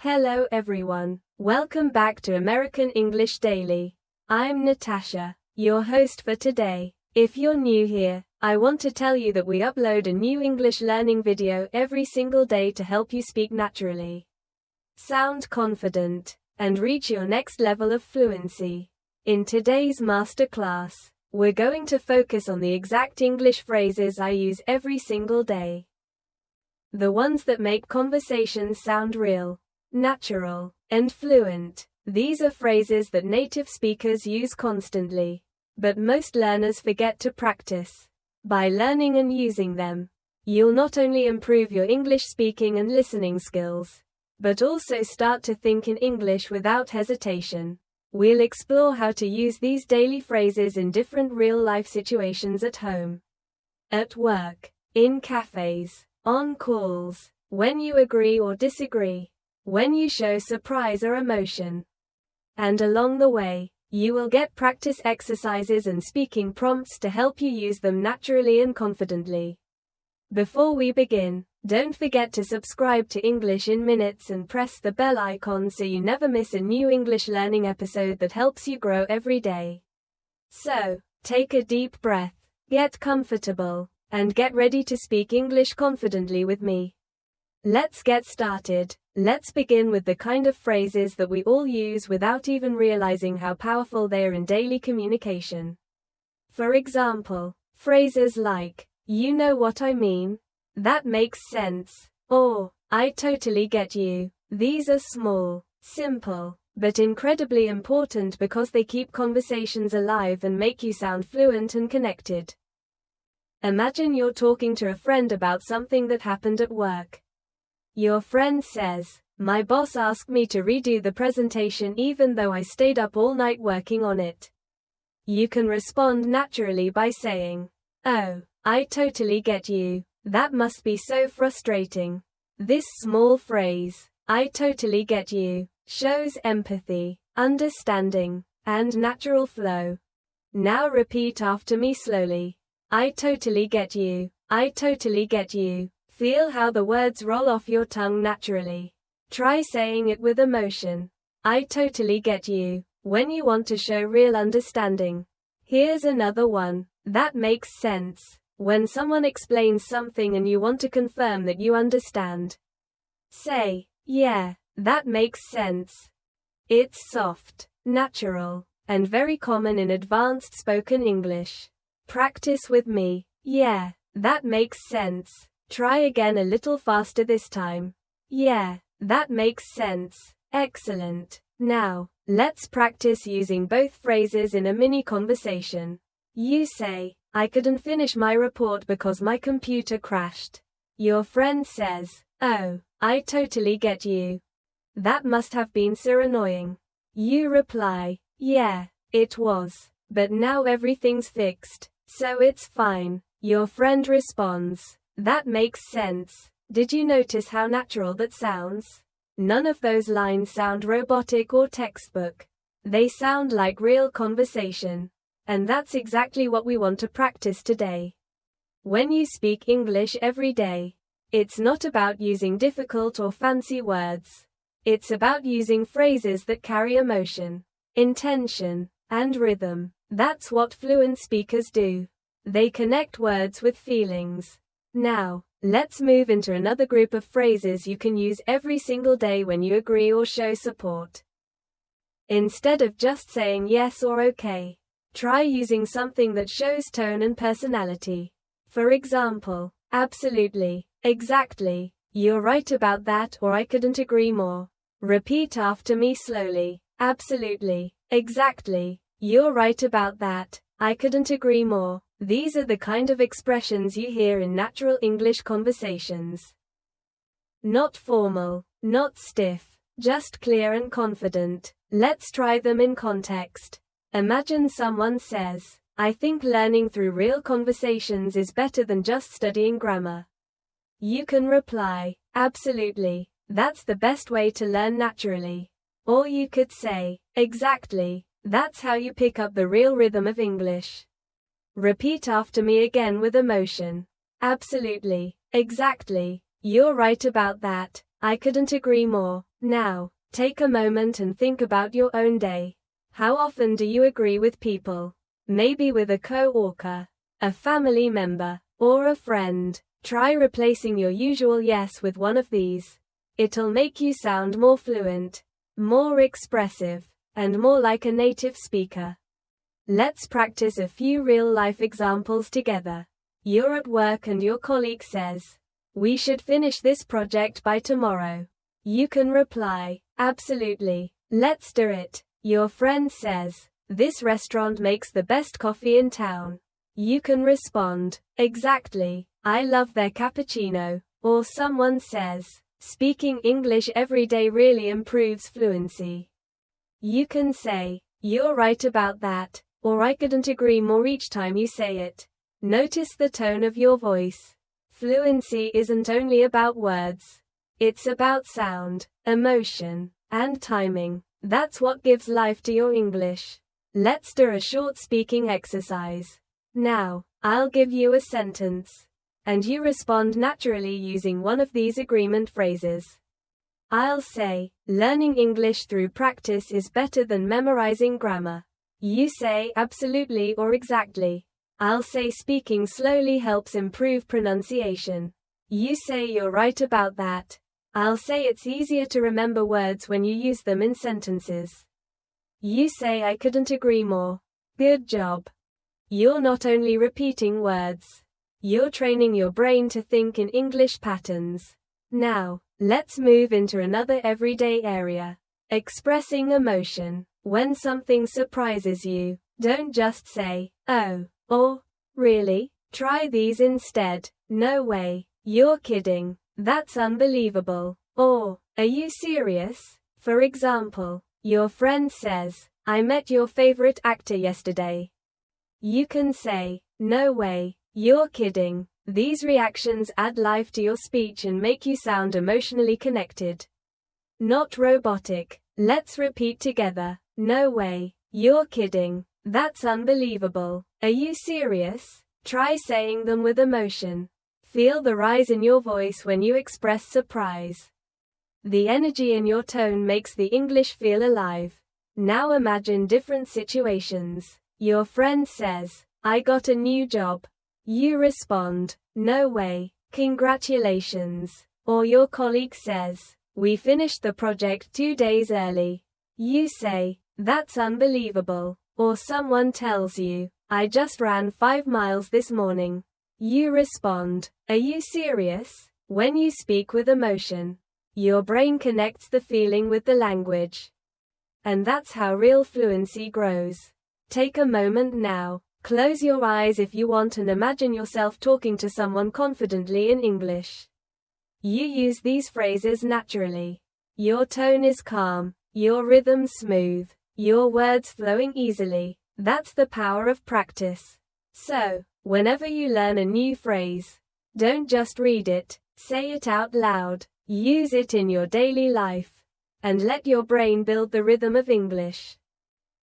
Hello everyone. Welcome back to American English Daily. I'm Natasha, your host for today. If you're new here, I want to tell you that we upload a new English learning video every single day to help you speak naturally, sound confident, and reach your next level of fluency. In today's masterclass, we're going to focus on the exact English phrases I use every single day. The ones that make conversations sound real, natural, and fluent. These are phrases that native speakers use constantly, but most learners forget to practice. By learning and using them, you'll not only improve your English speaking and listening skills, but also start to think in English without hesitation. We'll explore how to use these daily phrases in different real-life situations at home, at work, in cafes, on calls, when you agree or disagree, when you show surprise or emotion. And along the way, you will get practice exercises and speaking prompts to help you use them naturally and confidently. Before we begin, don't forget to subscribe to English in Minutes and press the bell icon so you never miss a new English learning episode that helps you grow every day. So, take a deep breath, get comfortable, and get ready to speak English confidently with me. Let's get started. Let's begin with the kind of phrases that we all use without even realizing how powerful they are in daily communication. For example, phrases like, "You know what I mean? That makes sense," or, "I totally get you." These are small, simple, but incredibly important because they keep conversations alive and make you sound fluent and connected. Imagine you're talking to a friend about something that happened at work. Your friend says, "My boss asked me to redo the presentation even though I stayed up all night working on it." You can respond naturally by saying, "Oh, I totally get you. That must be so frustrating." This small phrase, "I totally get you," shows empathy, understanding, and natural flow. Now repeat after me slowly. I totally get you. I totally get you. Feel how the words roll off your tongue naturally. Try saying it with emotion. I totally get you, when you want to show real understanding. Here's another one. That makes sense. When someone explains something and you want to confirm that you understand, say, "Yeah, that makes sense." It's soft, natural, and very common in advanced spoken English. Practice with me. Yeah, that makes sense. Try again a little faster this time. Yeah, that makes sense. Excellent. Now, let's practice using both phrases in a mini conversation. You say, "I couldn't finish my report because my computer crashed." Your friend says, "Oh, I totally get you. That must have been so annoying." You reply, "Yeah, it was. But now everything's fixed, so it's fine." Your friend responds, "That makes sense. Did you notice how natural that sounds?" None of those lines sound robotic or textbook. They sound like real conversation. And that's exactly what we want to practice today. When you speak English every day, it's not about using difficult or fancy words. It's about using phrases that carry emotion, intention, and rhythm. That's what fluent speakers do. They connect words with feelings. Now, let's move into another group of phrases you can use every single day when you agree or show support. Instead of just saying yes or okay, try using something that shows tone and personality. For example, "Absolutely, exactly, you're right about that," or "I couldn't agree more." Repeat after me slowly. Absolutely, exactly, you're right about that, I couldn't agree more. These are the kind of expressions you hear in natural English conversations. Not formal, not stiff, just clear and confident. Let's try them in context. Imagine someone says, "I think learning through real conversations is better than just studying grammar." You can reply, "Absolutely, that's the best way to learn naturally." Or you could say, "Exactly, that's how you pick up the real rhythm of English." Repeat after me again with emotion. "Absolutely, exactly, you're right about that, I couldn't agree more. Now, take a moment and think about your own day. How often do you agree with people? Maybe with a co-worker, a family member, or a friend. Try replacing your usual yes with one of these. It'll make you sound more fluent, more expressive, and more like a native speaker. Let's practice a few real-life examples together. You're at work and your colleague says, "We should finish this project by tomorrow." You can reply, "Absolutely, let's do it." Your friend says, "This restaurant makes the best coffee in town." You can respond, "Exactly, I love their cappuccino." Or someone says, "Speaking English every day really improves fluency." You can say, "You're right about that," or "I couldn't agree more" each time you say it. Notice the tone of your voice. Fluency isn't only about words. It's about sound, emotion, and timing. That's what gives life to your English. Let's do a short speaking exercise. Now, I'll give you a sentence, and you respond naturally using one of these agreement phrases. I'll say, "Learning English through practice is better than memorizing grammar." You say, "Absolutely" or "Exactly." I'll say, "Speaking slowly helps improve pronunciation." You say, "You're right about that." I'll say, "It's easier to remember words when you use them in sentences." You say, "I couldn't agree more." Good job. You're not only repeating words, you're training your brain to think in English patterns. Now, let's move into another everyday area. Expressing emotion. When something surprises you, don't just say, "Oh," or "Really?" Try these instead. "No way. You're kidding. That's unbelievable." Or, "Are you serious?" For example, your friend says, "I met your favorite actor yesterday." You can say, "No way. You're kidding." These reactions add life to your speech and make you sound emotionally connected, not robotic. Let's repeat together. "No way. You're kidding. That's unbelievable. Are you serious?" Try saying them with emotion. Feel the rise in your voice when you express surprise. The energy in your tone makes the English feel alive. Now imagine different situations. Your friend says, "I got a new job." You respond, "No way. Congratulations." Or your colleague says, "We finished the project 2 days early." You say, "That's unbelievable." Or someone tells you, "I just ran 5 miles this morning." You respond, "Are you serious?" When you speak with emotion, your brain connects the feeling with the language. And that's how real fluency grows. Take a moment now. Close your eyes if you want and imagine yourself talking to someone confidently in English. You use these phrases naturally. Your tone is calm, your rhythm smooth, your words flowing easily. That's the power of practice. So, whenever you learn a new phrase, don't just read it, say it out loud. Use it in your daily life, and let your brain build the rhythm of English.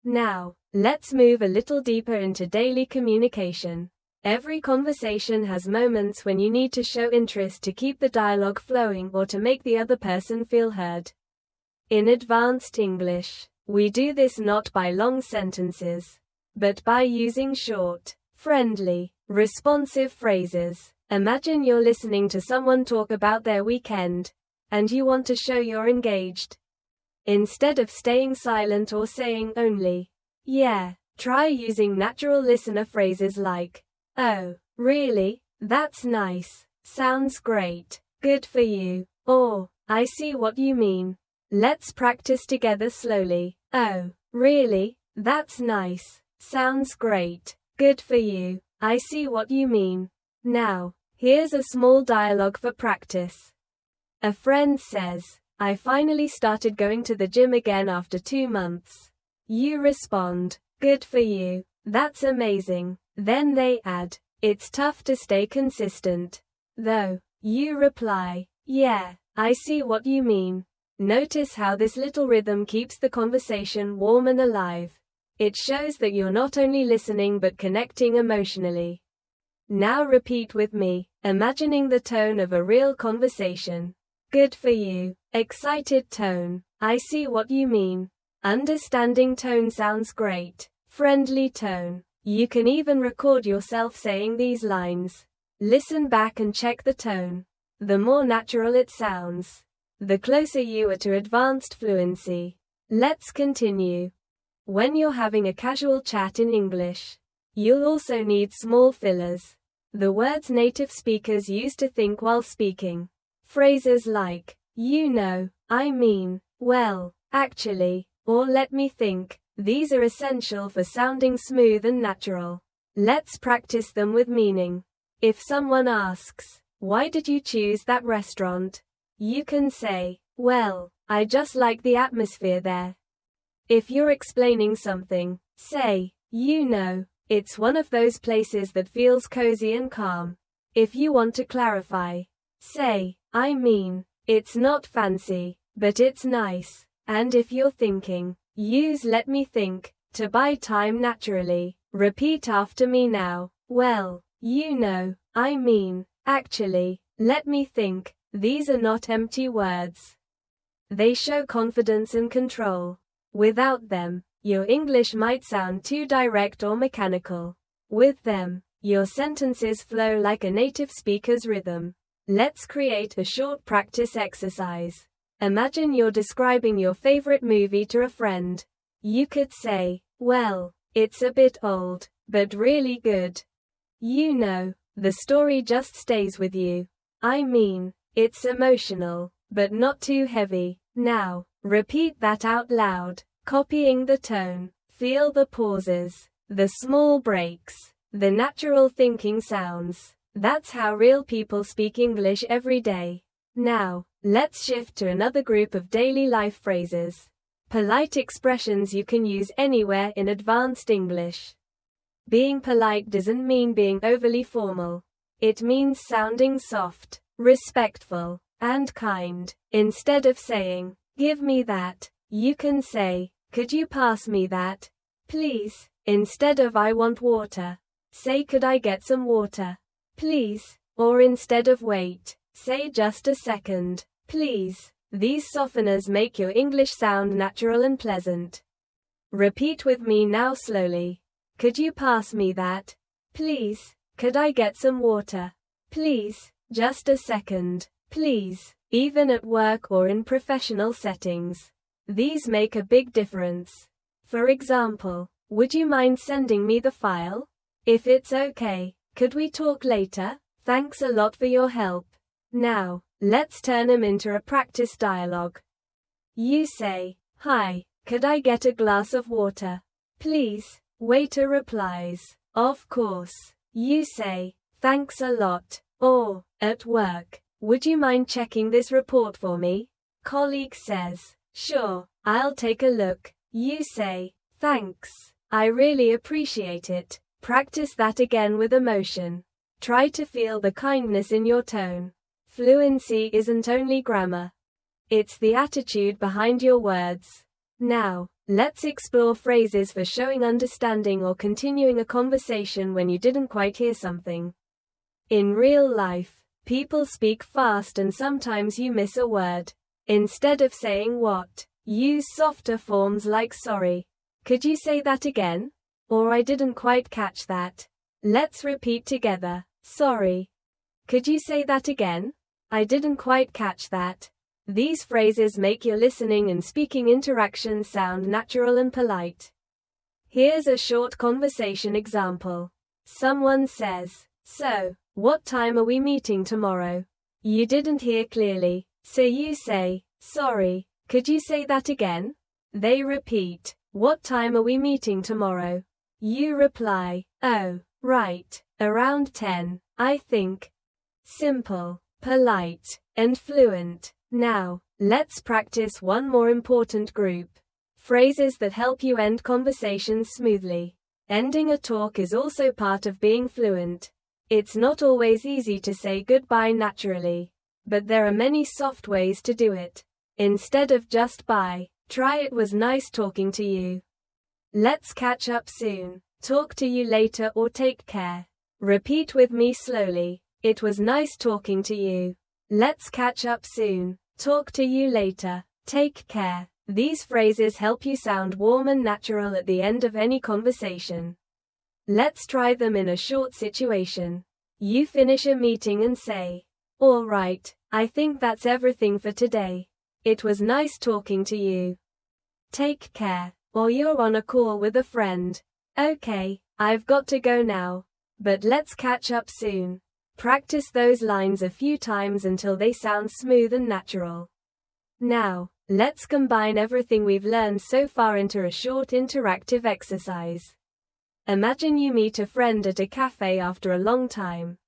Now, let's move a little deeper into daily communication. Every conversation has moments when you need to show interest to keep the dialogue flowing or to make the other person feel heard. In advanced English, we do this not by long sentences, but by using short, friendly, responsive phrases. Imagine you're listening to someone talk about their weekend, and you want to show you're engaged. Instead of staying silent or saying only, "Yeah," try using natural listener phrases like, "Oh, really? That's nice. Sounds great. Good for you." Or, "I see what you mean." Let's practice together slowly. "Oh, really? That's nice. Sounds great. Good for you. I see what you mean." Now, here's a small dialogue for practice. A friend says, "I finally started going to the gym again after 2 months." You respond, "Good for you. That's amazing." Then they add, "It's tough to stay consistent, though." You reply, "Yeah, I see what you mean." Notice how this little rhythm keeps the conversation warm and alive. It shows that you're not only listening but connecting emotionally. Now repeat with me, imagining the tone of a real conversation. Good for you. Excited tone. I see what you mean. Understanding tone sounds great. Friendly tone. You can even record yourself saying these lines. Listen back and check the tone. The more natural it sounds, the closer you are to advanced fluency. Let's continue. When you're having a casual chat in English, you'll also need small fillers. The words native speakers use to think while speaking. Phrases like, you know, I mean, well, actually, or let me think. These are essential for sounding smooth and natural. Let's practice them with meaning. If someone asks, why did you choose that restaurant? You can say, well, I just like the atmosphere there. If you're explaining something, say, you know, it's one of those places that feels cozy and calm. If you want to clarify, say, I mean, it's not fancy, but it's nice. And if you're thinking, use let me think, to buy time naturally. Repeat after me now. Well, you know, I mean, actually, let me think. These are not empty words. They show confidence and control. Without them, your English might sound too direct or mechanical. With them, your sentences flow like a native speaker's rhythm. Let's create a short practice exercise. Imagine you're describing your favorite movie to a friend. You could say, well, it's a bit old, but really good. You know, the story just stays with you. I mean, it's emotional, but not too heavy. Now, repeat that out loud, copying the tone. Feel the pauses, the small breaks, the natural thinking sounds. That's how real people speak English every day. Now, let's shift to another group of daily life phrases. Polite expressions you can use anywhere in advanced English. Being polite doesn't mean being overly formal. It means sounding soft, respectful, and kind. Instead of saying, give me that, you can say, could you pass me that, please? Instead of I want water, say could I get some water, please? Or instead of wait, say just a second, please. These softeners make your English sound natural and pleasant. Repeat with me now slowly. Could you pass me that, please? Could I get some water, please? Just a second, please. Even at work or in professional settings, these make a big difference. For example, would you mind sending me the file? If it's okay, could we talk later? Thanks a lot for your help. Now, let's turn them into a practice dialogue. You say, hi, could I get a glass of water, please? Waiter replies, of course. You say, thanks a lot. Or, at work, would you mind checking this report for me? Colleague says, sure, I'll take a look. You say, thanks. I really appreciate it. Practice that again with emotion. Try to feel the kindness in your tone. Fluency isn't only grammar. It's the attitude behind your words. Now, let's explore phrases for showing understanding or continuing a conversation when you didn't quite hear something. In real life, people speak fast and sometimes you miss a word. Instead of saying what, use softer forms like sorry. Could you say that again? Or I didn't quite catch that. Let's repeat together. Sorry. Could you say that again? I didn't quite catch that. These phrases make your listening and speaking interactions sound natural and polite. Here's a short conversation example. Someone says, so, what time are we meeting tomorrow? You didn't hear clearly, so you say, sorry, could you say that again? They repeat, what time are we meeting tomorrow? You reply, oh, right, around 10, I think. Simple, polite, and fluent. Now, let's practice one more important group. Phrases that help you end conversations smoothly. Ending a talk is also part of being fluent. It's not always easy to say goodbye naturally, but there are many soft ways to do it. Instead of just bye, try it was nice talking to you. Let's catch up soon. Talk to you later or take care. Repeat with me slowly. It was nice talking to you. Let's catch up soon. Talk to you later. Take care. These phrases help you sound warm and natural at the end of any conversation. Let's try them in a short situation. You finish a meeting and say, "All right, I think that's everything for today. It was nice talking to you. Take care." Or you're on a call with a friend. "Okay, I've got to go now. But let's catch up soon." Practice those lines a few times until they sound smooth and natural. Now, let's combine everything we've learned so far into a short interactive exercise. Imagine you meet a friend at a cafe after a long time.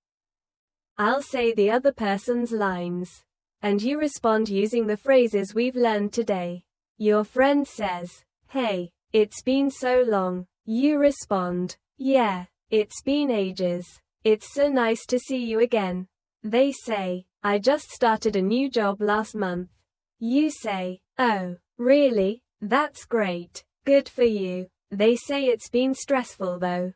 I'll say the other person's lines, and you respond using the phrases we've learned today. Your friend says, "Hey, it's been so long." You respond, "Yeah, it's been ages. It's so nice to see you again." They say, "I just started a new job last month." You say, "Oh, really? That's great. Good for you." They say, "It's been stressful though."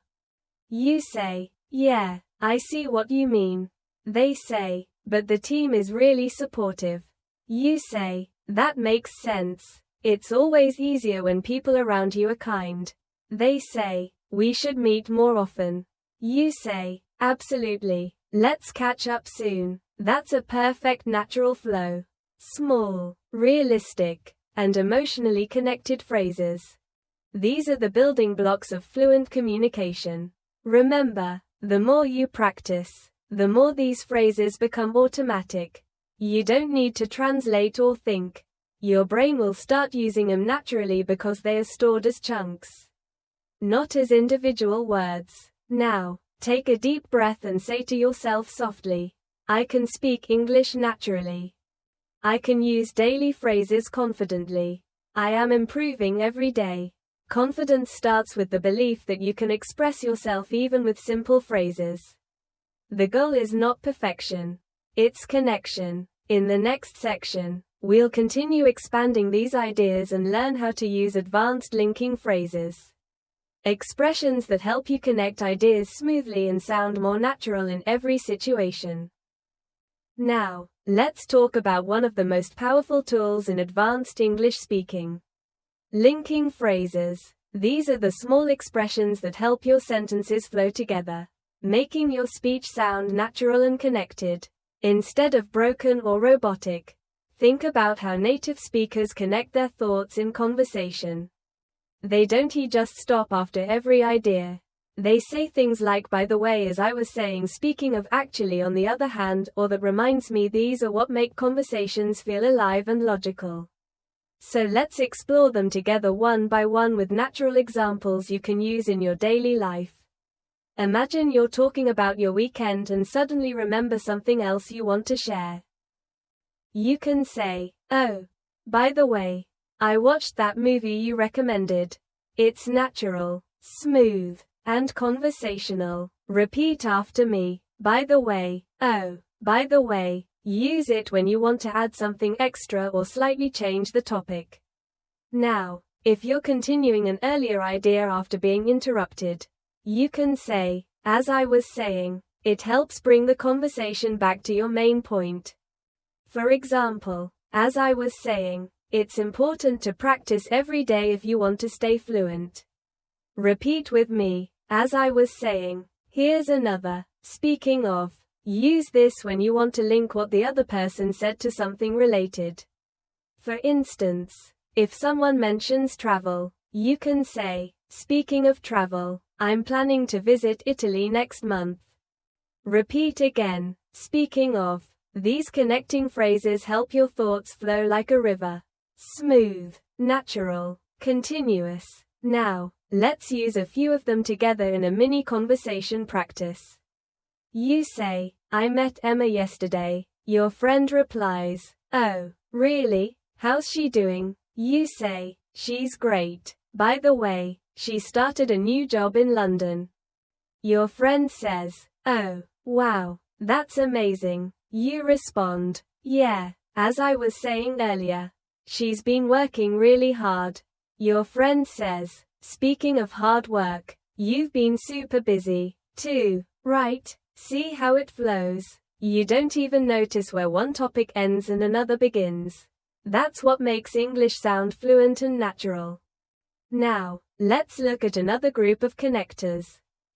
You say, "Yeah, I see what you mean." They say, "But the team is really supportive." You say, "That makes sense. It's always easier when people around you are kind." They say, "We should meet more often." You say, "Absolutely. Let's catch up soon." That's a perfect natural flow. Small, realistic, and emotionally connected phrases. These are the building blocks of fluent communication. Remember, the more you practice, the more these phrases become automatic. You don't need to translate or think. Your brain will start using them naturally because they are stored as chunks, not as individual words. Now, take a deep breath and say to yourself softly, "I can speak English naturally. I can use daily phrases confidently. I am improving every day." Confidence starts with the belief that you can express yourself even with simple phrases. The goal is not perfection, it's connection. In the next section, we'll continue expanding these ideas and learn how to use advanced linking phrases. Expressions that help you connect ideas smoothly and sound more natural in every situation. Now, let's talk about one of the most powerful tools in advanced English speaking. Linking phrases. These are the small expressions that help your sentences flow together, making your speech sound natural and connected. Instead of broken or robotic, think about how native speakers connect their thoughts in conversation. They don't just stop after every idea. They say things like, "By the way, as I was saying, speaking of, actually, on the other hand," or "that reminds me." These are what make conversations feel alive and logical. So let's explore them together one by one with natural examples you can use in your daily life. Imagine you're talking about your weekend and suddenly remember something else you want to share. You can say, "Oh, by the way, I watched that movie you recommended." It's natural, smooth, and conversational. Repeat after me. "By the way, oh, by the way." Use it when you want to add something extra or slightly change the topic. Now, if you're continuing an earlier idea after being interrupted, you can say, "As I was saying." It helps bring the conversation back to your main point. For example, "As I was saying, it's important to practice every day if you want to stay fluent." Repeat with me. "As I was saying." Here's another. "Speaking of." Use this when you want to link what the other person said to something related. For instance, if someone mentions travel, you can say, "Speaking of travel, I'm planning to visit Italy next month." Repeat again. "Speaking of." These connecting phrases help your thoughts flow like a river. Smooth, natural, continuous. Now, let's use a few of them together in a mini conversation practice. You say, "I met Emma yesterday." Your friend replies, "Oh, really? How's she doing?" You say, "She's great. By the way, she started a new job in London." Your friend says, "Oh, wow, that's amazing." You respond, "Yeah, as I was saying earlier, she's been working really hard." Your friend says, "Speaking of hard work, you've been super busy, too, right? See how it flows." You don't even notice where one topic ends and another begins. That's what makes English sound fluent and natural. Now, let's look at another group of connectors.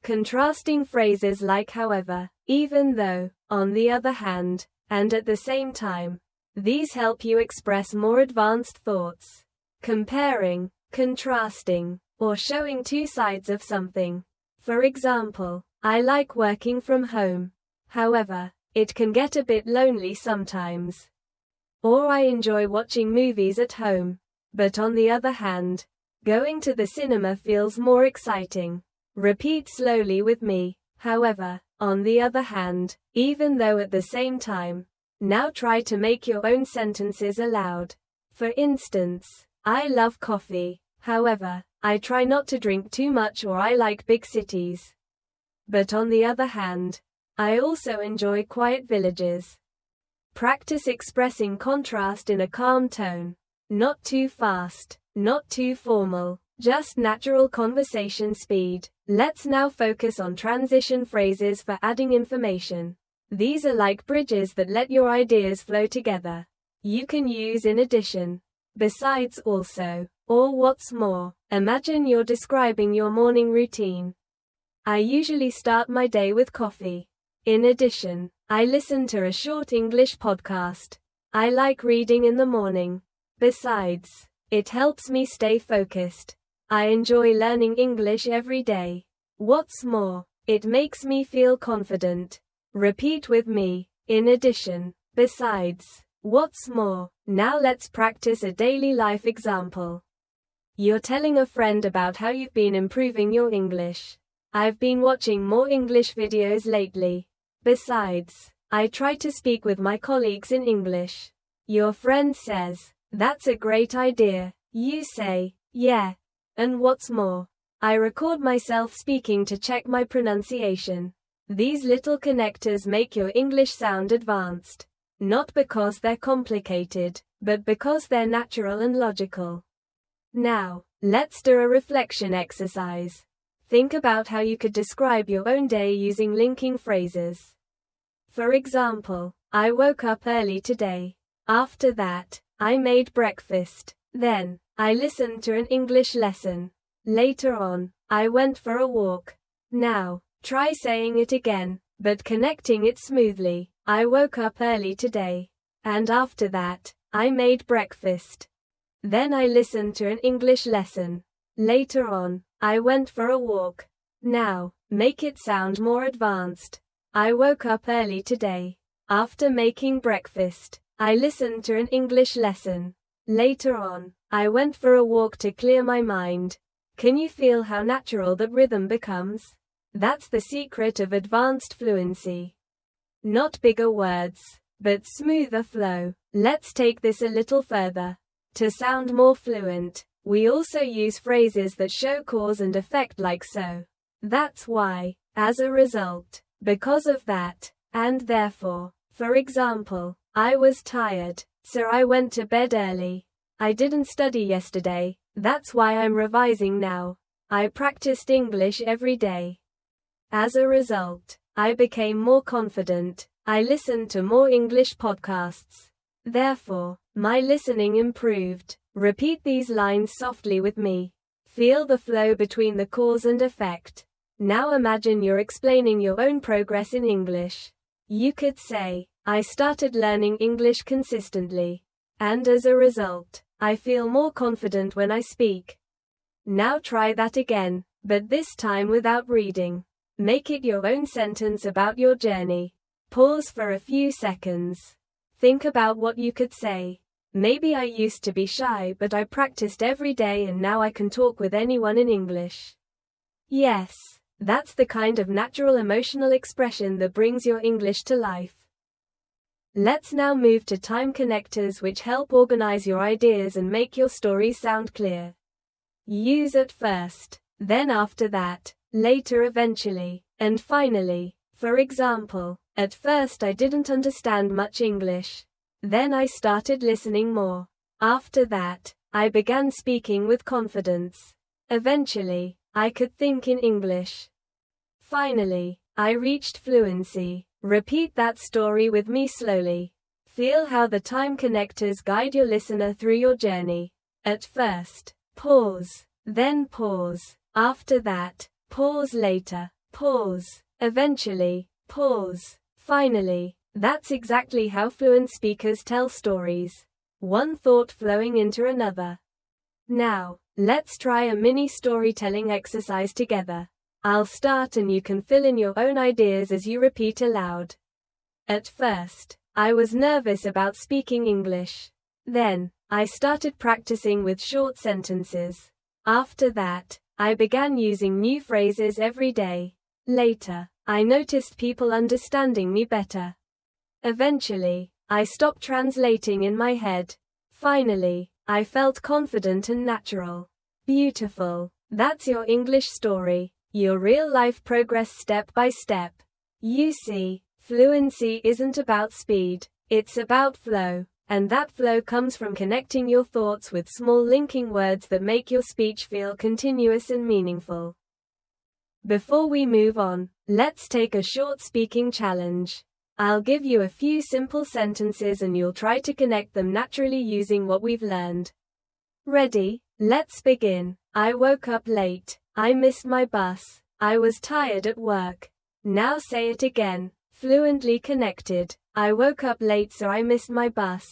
Contrasting phrases like however, even though, on the other hand, and at the same time. These help you express more advanced thoughts. Comparing, contrasting, or showing two sides of something. For example, I like working from home. However, it can get a bit lonely sometimes. Or I enjoy watching movies at home. But on the other hand, going to the cinema feels more exciting. Repeat slowly with me. However, on the other hand, even though at the same time. Now try to make your own sentences aloud. For instance, I love coffee. However, I try not to drink too much, or I like big cities. But on the other hand, I also enjoy quiet villages. Practice expressing contrast in a calm tone. Not too fast, not too formal, just natural conversation speed. Let's now focus on transition phrases for adding information. These are like bridges that let your ideas flow together. You can use in addition, besides, also, or what's more. Imagine you're describing your morning routine. I usually start my day with coffee. In addition, I listen to a short English podcast. I like reading in the morning. Besides, it helps me stay focused. I enjoy learning English every day. What's more, it makes me feel confident. Repeat with me. In addition, besides, what's more. Now let's practice a daily life example. You're telling a friend about how you've been improving your English. I've been watching more English videos lately. Besides, I try to speak with my colleagues in English. Your friend says, that's a great idea. You say, yeah. And what's more, I record myself speaking to check my pronunciation. These little connectors make your English sound advanced. Not because they're complicated, but because they're natural and logical. Now, let's do a reflection exercise. Think about how you could describe your own day using linking phrases. For example, I woke up early today. After that, I made breakfast. Then, I listened to an English lesson. Later on, I went for a walk. Now, try saying it again, but connecting it smoothly. I woke up early today. And after that, I made breakfast. Then I listened to an English lesson. Later on, I went for a walk. Now, make it sound more advanced. I woke up early today. After making breakfast, I listened to an English lesson. Later on, I went for a walk to clear my mind. Can you feel how natural that rhythm becomes? That's the secret of advanced fluency. Not bigger words, but smoother flow. Let's take this a little further. To sound more fluent, we also use phrases that show cause and effect like so. That's why, as a result, because of that, and therefore. For example, I was tired, so I went to bed early. I didn't study yesterday, that's why I'm revising now. I practiced English every day. As a result, I became more confident. I listened to more English podcasts. Therefore, my listening improved. Repeat these lines softly with me. Feel the flow between the cause and effect. Now imagine you're explaining your own progress in English. You could say, I started learning English consistently. And as a result, I feel more confident when I speak. Now try that again, but this time without reading. Make it your own sentence about your journey. Pause for a few seconds. Think about what you could say. Maybe I used to be shy, but I practiced every day and now I can talk with anyone in English. Yes, that's the kind of natural emotional expression that brings your English to life. Let's now move to time connectors which help organize your ideas and make your stories sound clear. Use at first, then after that, later eventually, and finally. For example, at first I didn't understand much English. Then I started listening more. After that, I began speaking with confidence. Eventually, I could think in English. Finally, I reached fluency. Repeat that story with me slowly. Feel how the time connectors guide your listener through your journey. At first, pause, then pause. After that, pause later, pause. Eventually, pause. Finally. That's exactly how fluent speakers tell stories. One thought flowing into another. Now, let's try a mini storytelling exercise together. I'll start and you can fill in your own ideas as you repeat aloud. At first, I was nervous about speaking English. Then, I started practicing with short sentences. After that, I began using new phrases every day. Later, I noticed people understanding me better. Eventually, I stopped translating in my head. Finally, I felt confident and natural. Beautiful. That's your English story, your real-life progress step by step. You see, fluency isn't about speed, it's about flow, and that flow comes from connecting your thoughts with small linking words that make your speech feel continuous and meaningful. Before we move on, let's take a short speaking challenge. I'll give you a few simple sentences and you'll try to connect them naturally using what we've learned. Ready? Let's begin. I woke up late. I missed my bus. I was tired at work. Now say it again. Fluently connected. I woke up late so I missed my bus.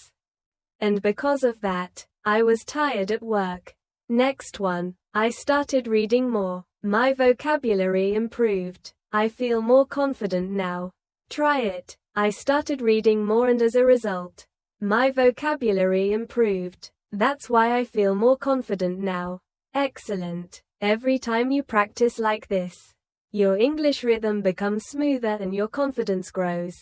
And because of that, I was tired at work. Next one. I started reading more. My vocabulary improved. I feel more confident now. Try it. I started reading more and as a result, my vocabulary improved. That's why I feel more confident now. Excellent. Every time you practice like this, your English rhythm becomes smoother and your confidence grows.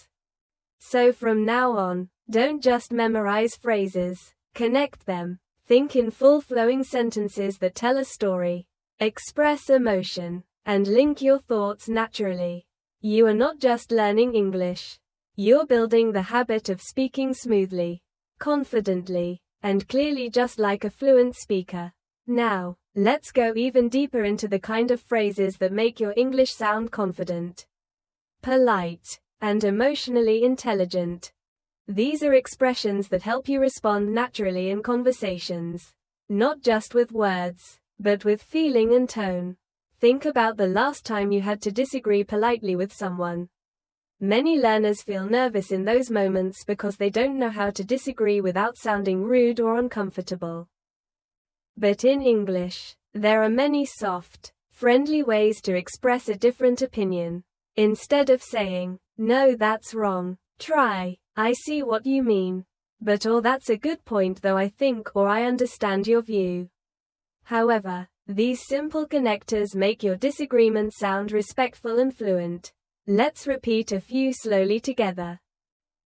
So from now on, don't just memorize phrases, connect them. Think in full flowing sentences that tell a story, express emotion, and link your thoughts naturally. You are not just learning English. You're building the habit of speaking smoothly, confidently, and clearly just like a fluent speaker. Now, let's go even deeper into the kind of phrases that make your English sound confident, polite, and emotionally intelligent. These are expressions that help you respond naturally in conversations, not just with words, but with feeling and tone. Think about the last time you had to disagree politely with someone. Many learners feel nervous in those moments because they don't know how to disagree without sounding rude or uncomfortable. But in English, there are many soft, friendly ways to express a different opinion. Instead of saying, "No, that's wrong," try, "I see what you mean," but or "That's a good point though I think," or "I understand your view." However, these simple connectors make your disagreement sound respectful and fluent. Let's repeat a few slowly together.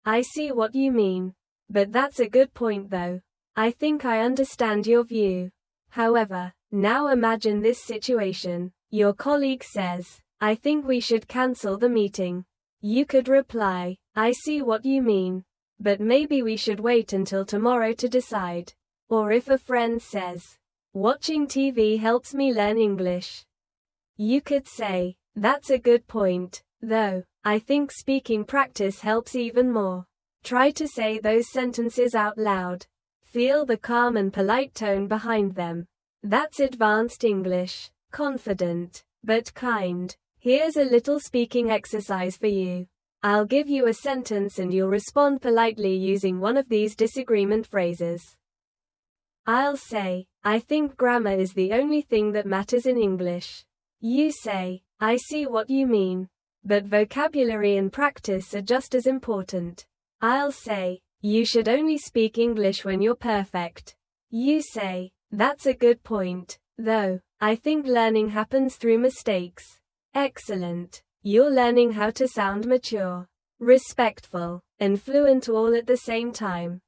I see what you mean. But that's a good point though. I think I understand your view. However, now imagine this situation. Your colleague says, "I think we should cancel the meeting." You could reply, "I see what you mean. But maybe we should wait until tomorrow to decide." Or if a friend says, "Watching TV helps me learn English," you could say, "That's a good point, though I think speaking practice helps even more." Try to say those sentences out loud. Feel the calm and polite tone behind them. That's advanced English, confident, but kind. Here's a little speaking exercise for you. I'll give you a sentence and you'll respond politely using one of these disagreement phrases. I'll say, "I think grammar is the only thing that matters in English." You say, "I see what you mean. But vocabulary and practice are just as important." I'll say, "You should only speak English when you're perfect." You say, "That's a good point, though I think learning happens through mistakes." Excellent. You're learning how to sound mature, respectful, and fluent all at the same time.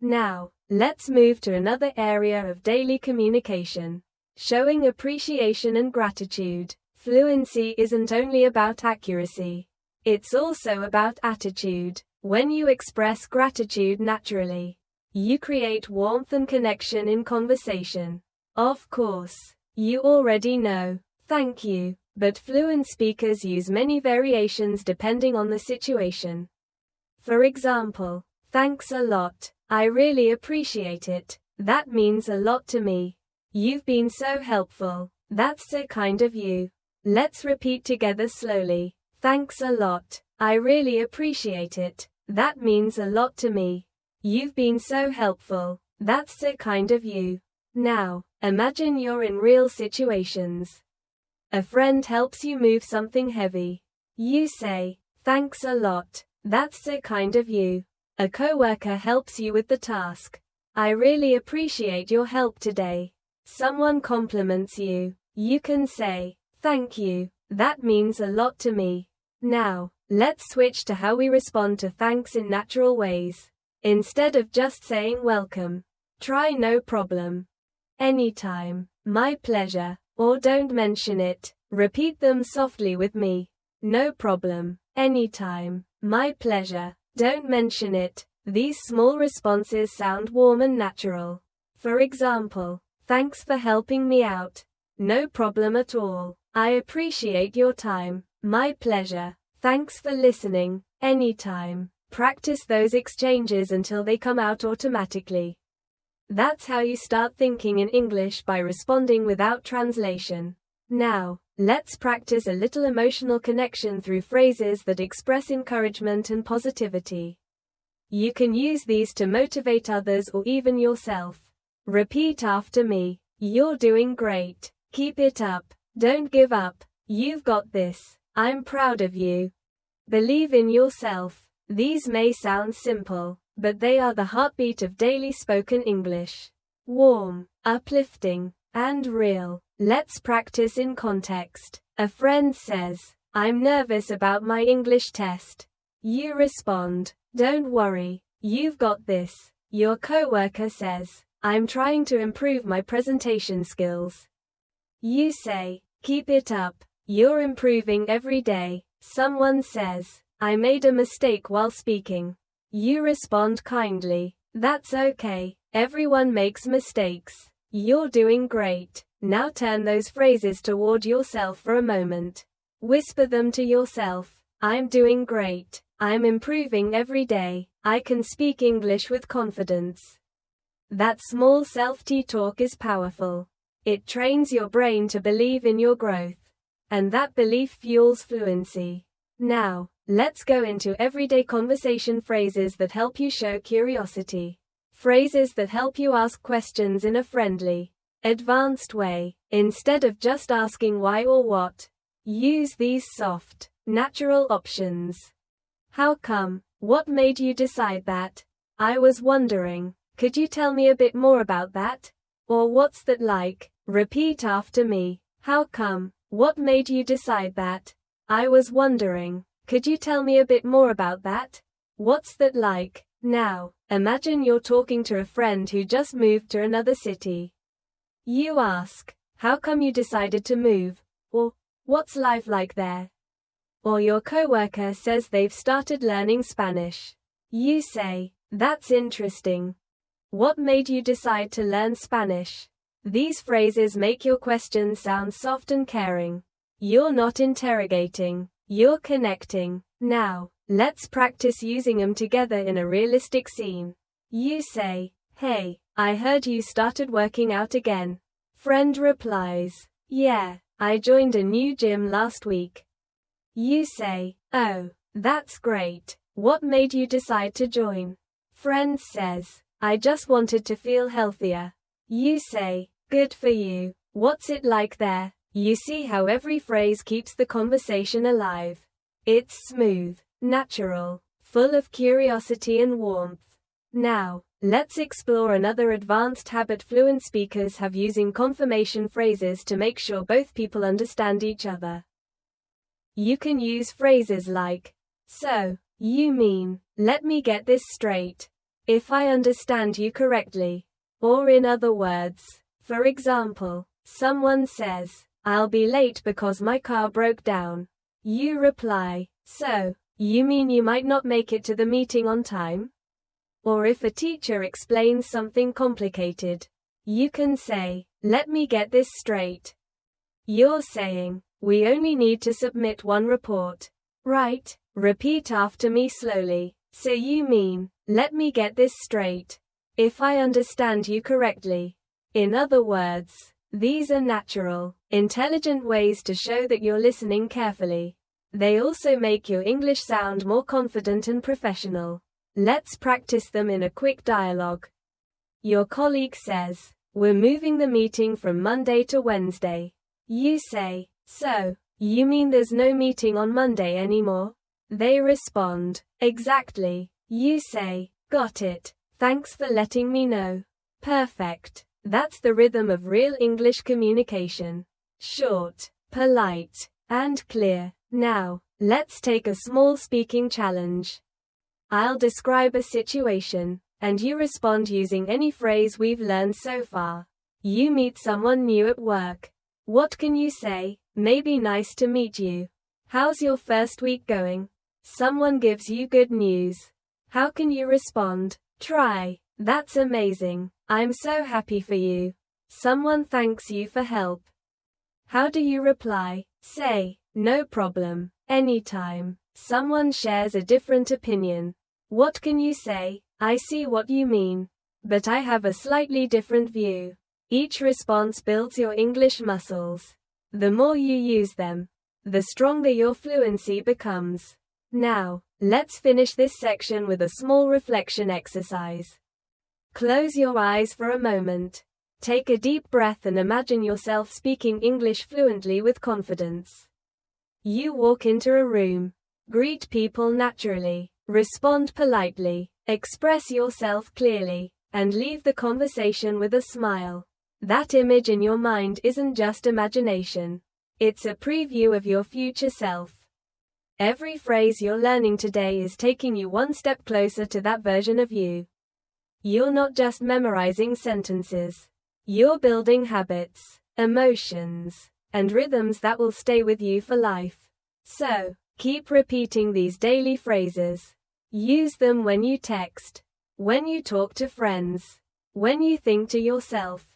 Now, let's move to another area of daily communication. Showing appreciation and gratitude. Fluency isn't only about accuracy. It's also about attitude. When you express gratitude naturally, you create warmth and connection in conversation. Of course, you already know, "Thank you," but fluent speakers use many variations depending on the situation. For example, thanks a lot. I really appreciate it. That means a lot to me. You've been so helpful. That's so kind of you. Let's repeat together slowly. Thanks a lot. I really appreciate it. That means a lot to me. You've been so helpful. That's so kind of you. Now, imagine you're in real situations. A friend helps you move something heavy. You say, thanks a lot. That's so kind of you. A coworker helps you with the task. I really appreciate your help today. Someone compliments you. You can say, thank you. That means a lot to me. Now, let's switch to how we respond to thanks in natural ways. Instead of just saying welcome, try no problem, anytime, my pleasure, or don't mention it. Repeat them softly with me. No problem, anytime, my pleasure, don't mention it. These small responses sound warm and natural. For example, thanks for helping me out. No problem at all. I appreciate your time. My pleasure. Thanks for listening. Anytime. Practice those exchanges until they come out automatically. That's how you start thinking in English, by responding without translation. Now, let's practice a little emotional connection through phrases that express encouragement and positivity. You can use these to motivate others or even yourself. Repeat after me. You're doing great. Keep it up. Don't give up. You've got this. I'm proud of you. Believe in yourself. These may sound simple, but they are the heartbeat of daily spoken English. Warm, uplifting, and real. Let's practice in context. A friend says, I'm nervous about my English test. You respond, don't worry. You've got this. Your coworker says, I'm trying to improve my presentation skills. You say, keep it up. You're improving every day. Someone says, I made a mistake while speaking. You respond kindly, that's okay. Everyone makes mistakes. You're doing great. Now turn those phrases toward yourself for a moment. Whisper them to yourself. I'm doing great. I'm improving every day. I can speak English with confidence. That small self-talk is powerful. It trains your brain to believe in your growth. And that belief fuels fluency. Now, let's go into everyday conversation phrases that help you show curiosity. Phrases that help you ask questions in a friendly, advanced way. Instead of just asking why or what, use these soft, natural options. How come? What made you decide that? I was wondering. Could you tell me a bit more about that? Or what's that like? Repeat after me. How come? What made you decide that? I was wondering. Could you tell me a bit more about that? What's that like? Now, imagine you're talking to a friend who just moved to another city. You ask, how come you decided to move? Or, what's life like there? Or your coworker says they've started learning Spanish. You say, that's interesting. What made you decide to learn Spanish? These phrases make your questions sound soft and caring. You're not interrogating, you're connecting. Now, let's practice using them together in a realistic scene. You say, hey, I heard you started working out again. Friend replies, yeah, I joined a new gym last week. You say, oh, that's great. What made you decide to join? Friend says, I just wanted to feel healthier. You say, good for you. What's it like there? You see how every phrase keeps the conversation alive. It's smooth, natural, full of curiosity and warmth. Now, let's explore another advanced habit fluent speakers have using confirmation phrases to make sure both people understand each other. You can use phrases like, so, you mean, let me get this straight. If I understand you correctly. Or in other words, for example, someone says, I'll be late because my car broke down. You reply, so, you mean you might not make it to the meeting on time? Or if a teacher explains something complicated, you can say, let me get this straight. You're saying, We only need to submit one report. Right? Repeat after me slowly. So you mean, let me get this straight. If I understand you correctly. In other words, these are natural, intelligent ways to show that you're listening carefully. They also make your English sound more confident and professional. Let's practice them in a quick dialogue. Your colleague says, "We're moving the meeting from Monday to Wednesday." You say, "So, you mean there's no meeting on Monday anymore?" They respond, "Exactly." You say, "Got it. Thanks for letting me know." Perfect. That's the rhythm of real English communication. Short, polite, and clear. Now, let's take a small speaking challenge. I'll describe a situation, and you respond using any phrase we've learned so far. You meet someone new at work. What can you say? Maybe "Nice to meet you." "How's your first week going?" Someone gives you good news. How can you respond? Try, "That's amazing. I'm so happy for you." Someone thanks you for help. How do you reply? Say, "No problem. Anytime." Someone shares a different opinion. What can you say? "I see what you mean, but I have a slightly different view." Each response builds your English muscles. The more you use them, the stronger your fluency becomes. Now, let's finish this section with a small reflection exercise. Close your eyes for a moment. Take a deep breath and imagine yourself speaking English fluently with confidence. You walk into a room. Greet people naturally. Respond politely. Express yourself clearly. And leave the conversation with a smile. That image in your mind isn't just imagination. It's a preview of your future self. Every phrase you're learning today is taking you one step closer to that version of you. You're not just memorizing sentences. You're building habits, emotions, and rhythms that will stay with you for life. So, keep repeating these daily phrases. Use them when you text, when you talk to friends, when you think to yourself.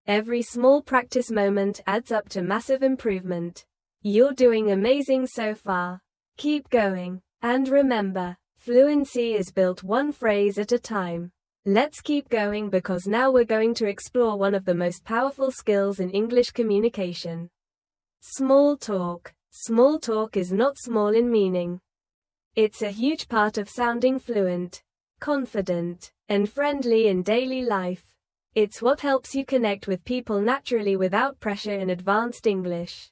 Every small practice moment adds up to massive improvement. You're doing amazing so far. Keep going. And remember, fluency is built one phrase at a time. Let's keep going because now we're going to explore one of the most powerful skills in English communication. Small talk. Small talk is not small in meaning. It's a huge part of sounding fluent, confident, and friendly in daily life. It's what helps you connect with people naturally without pressure in advanced English.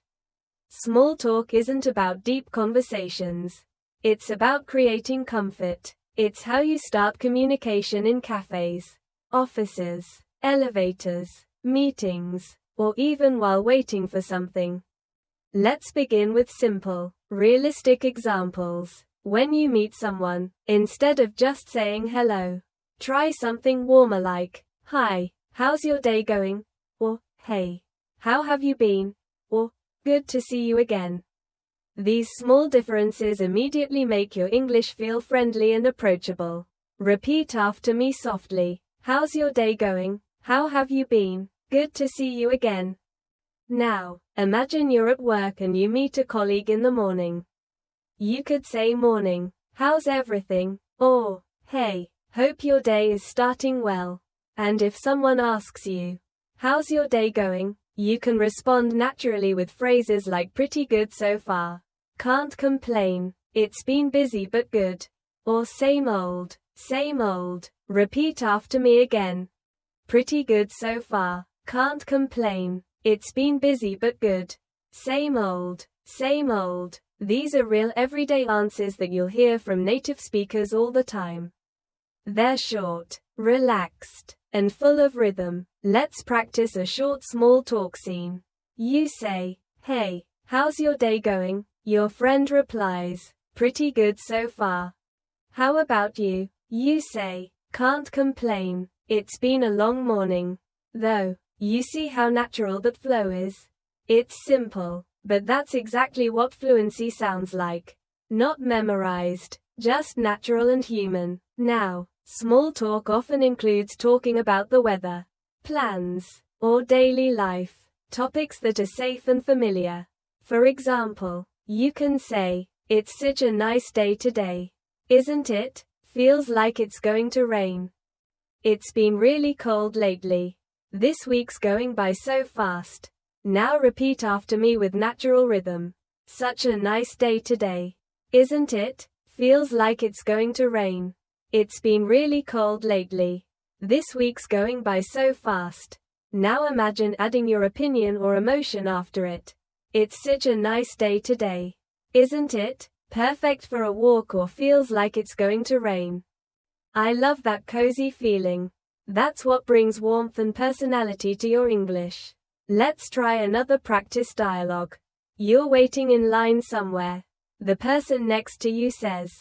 Small talk isn't about deep conversations. It's about creating comfort. It's how you start communication in cafes, offices, elevators, meetings, or even while waiting for something. Let's begin with simple, realistic examples. When you meet someone, instead of just saying hello, try something warmer like, "Hi, how's your day going?" Or, "Hey, how have you been?" Or, "Good to see you again." These small differences immediately make your English feel friendly and approachable. Repeat after me softly. How's your day going? How have you been? Good to see you again. Now, imagine you're at work and you meet a colleague in the morning. You could say morning, how's everything? Or, hey, hope your day is starting well. And if someone asks you, how's your day going? You can respond naturally with phrases like pretty good so far. Can't complain. It's been busy but good. Or same old, same old. Repeat after me again. Pretty good so far. Can't complain. It's been busy but good. Same old, same old. These are real everyday answers that you'll hear from native speakers all the time. They're short, relaxed, and full of rhythm. Let's practice a short small talk scene. You say, hey, how's your day going? Your friend replies, pretty good so far. How about you? You say, can't complain. It's been a long morning. Though, you see how natural that flow is? It's simple, but that's exactly what fluency sounds like. Not memorized, just natural and human. Now, small talk often includes talking about the weather, plans, or daily life, topics that are safe and familiar. For example, you can say, "It's such a nice day today. Isn't it? Feels like it's going to rain. It's been really cold lately. This week's going by so fast." Now repeat after me with natural rhythm. Such a nice day today. Isn't it? Feels like it's going to rain. It's been really cold lately. This week's going by so fast. Now imagine adding your opinion or emotion after it. It's such a nice day today. Isn't it? Perfect for a walk or feels like it's going to rain. I love that cozy feeling. That's what brings warmth and personality to your English. Let's try another practice dialogue. You're waiting in line somewhere. The person next to you says,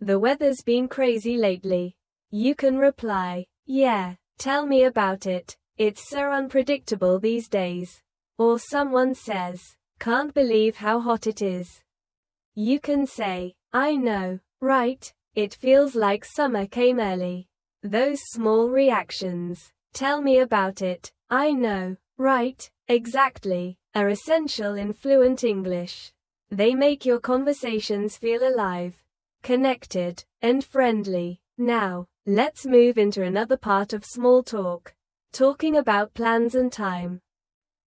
"The weather's been crazy lately." You can reply, "Yeah, tell me about it. It's so unpredictable these days." Or someone says, "Can't believe how hot it is." You can say, "I know, right? It feels like summer came early." Those small reactions, "Tell me about it," "I know, right, exactly," are essential in fluent English. They make your conversations feel alive, connected, and friendly. Now, let's move into another part of small talk, talking about plans and time.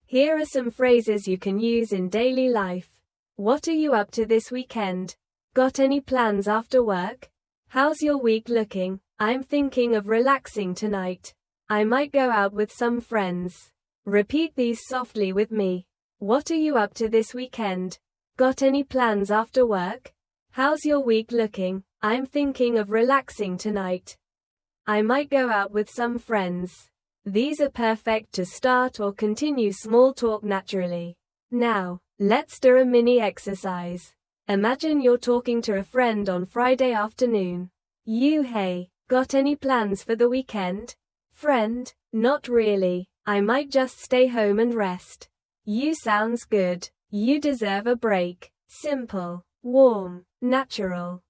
Here are some phrases you can use in daily life. What are you up to this weekend? Got any plans after work? How's your week looking? I'm thinking of relaxing tonight. I might go out with some friends. Repeat these softly with me. What are you up to this weekend? Got any plans after work? How's your week looking? I'm thinking of relaxing tonight. I might go out with some friends. These are perfect to start or continue small talk naturally. Now, let's do a mini exercise. Imagine you're talking to a friend on Friday afternoon. Hey, got any plans for the weekend? Friend, not really. I might just stay home and rest. Sounds good. You deserve a break. Simple, warm, natural.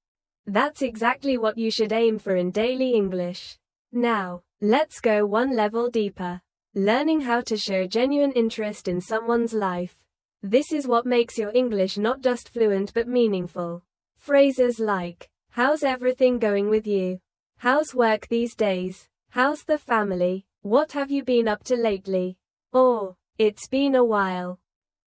That's exactly what you should aim for in daily English. Now, let's go one level deeper. Learning how to show genuine interest in someone's life. This is what makes your English not just fluent but meaningful. Phrases like, "How's everything going with you? How's work these days? How's the family? What have you been up to lately?" Or, "It's been a while.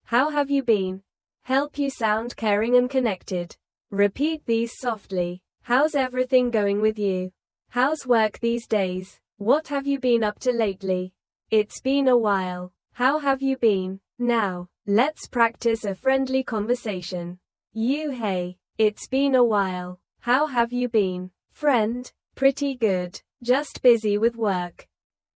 How have you been?" help you sound caring and connected. Repeat these softly. How's everything going with you? How's work these days? What have you been up to lately? It's been a while. How have you been? Now, let's practice a friendly conversation. Hey, it's been a while. How have you been? Friend, pretty good. Just busy with work.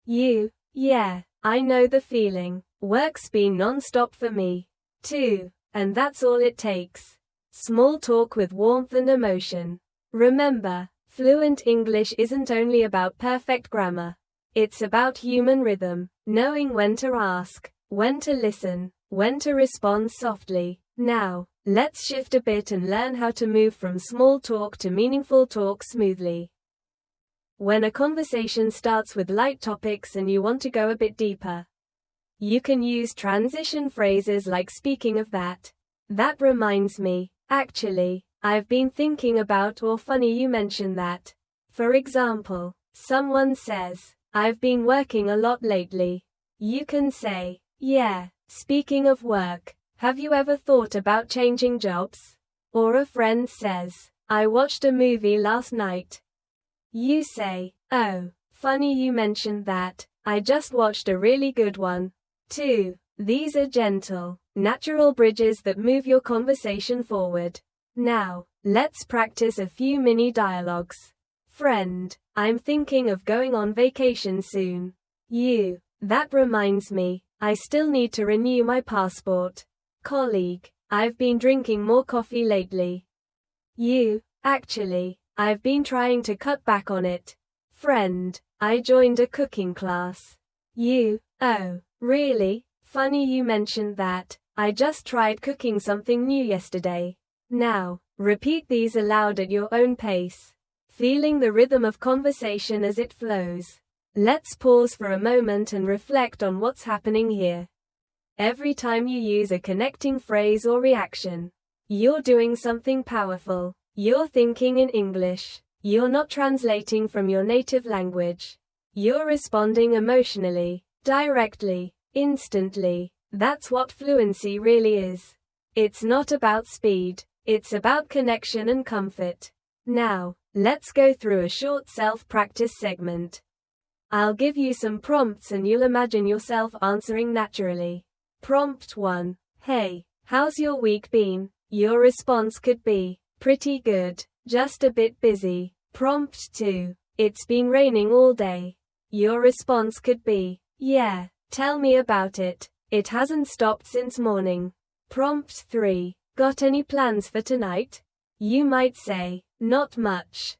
Yeah, I know the feeling. Work's been non-stop for me, too. And that's all it takes. Small talk with warmth and emotion. Remember, fluent English isn't only about perfect grammar. It's about human rhythm, knowing when to ask, when to listen, when to respond softly. Now, let's shift a bit and learn how to move from small talk to meaningful talk smoothly. When a conversation starts with light topics and you want to go a bit deeper, you can use transition phrases like "speaking of that." "That reminds me, actually, I've been thinking about," or "funny you mentioned that." For example, someone says, "I've been working a lot lately." You can say, "Yeah, speaking of work, have you ever thought about changing jobs?" Or a friend says, "I watched a movie last night." You say, "Oh, funny you mentioned that. I just watched a really good one, too." These are gentle, natural bridges that move your conversation forward. Now, let's practice a few mini dialogues. Friend, I'm thinking of going on vacation soon. That reminds me, I still need to renew my passport. Colleague, I've been drinking more coffee lately. Actually, I've been trying to cut back on it. Friend, I joined a cooking class. Oh, really? Funny you mentioned that. I just tried cooking something new yesterday. Now, repeat these aloud at your own pace, feeling the rhythm of conversation as it flows. Let's pause for a moment and reflect on what's happening here. Every time you use a connecting phrase or reaction, you're doing something powerful. You're thinking in English. You're not translating from your native language. You're responding emotionally, directly, instantly. That's what fluency really is. It's not about speed. It's about connection and comfort. Now, let's go through a short self-practice segment. I'll give you some prompts and you'll imagine yourself answering naturally. Prompt 1. Hey, how's your week been? Your response could be, pretty good, just a bit busy. Prompt 2. It's been raining all day. Your response could be, yeah, tell me about it. It hasn't stopped since morning. Prompt 3. Got any plans for tonight? You might say, not much.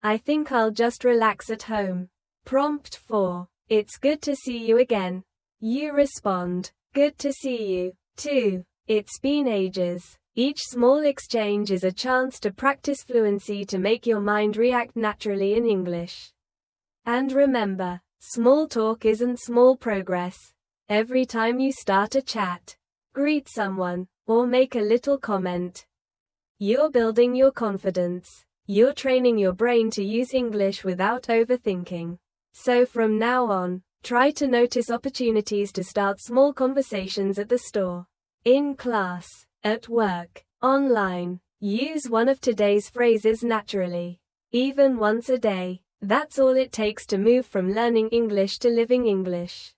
I think I'll just relax at home. Prompt 4. It's good to see you again. You respond, good to see you, too. It's been ages. Each small exchange is a chance to practice fluency to make your mind react naturally in English. And remember, small talk isn't small progress. Every time you start a chat, greet someone, or make a little comment, you're building your confidence. You're training your brain to use English without overthinking. So from now on, try to notice opportunities to start small conversations at the store, in class, at work, online. Use one of today's phrases naturally. Even once a day. That's all it takes to move from learning English to living English.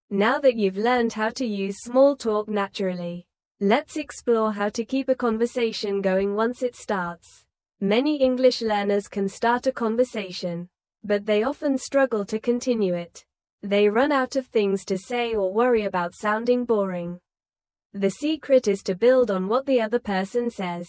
Now that you've learned how to use small talk naturally, let's explore how to keep a conversation going once it starts. Many English learners can start a conversation, but they often struggle to continue it. They run out of things to say or worry about sounding boring. The secret is to build on what the other person says.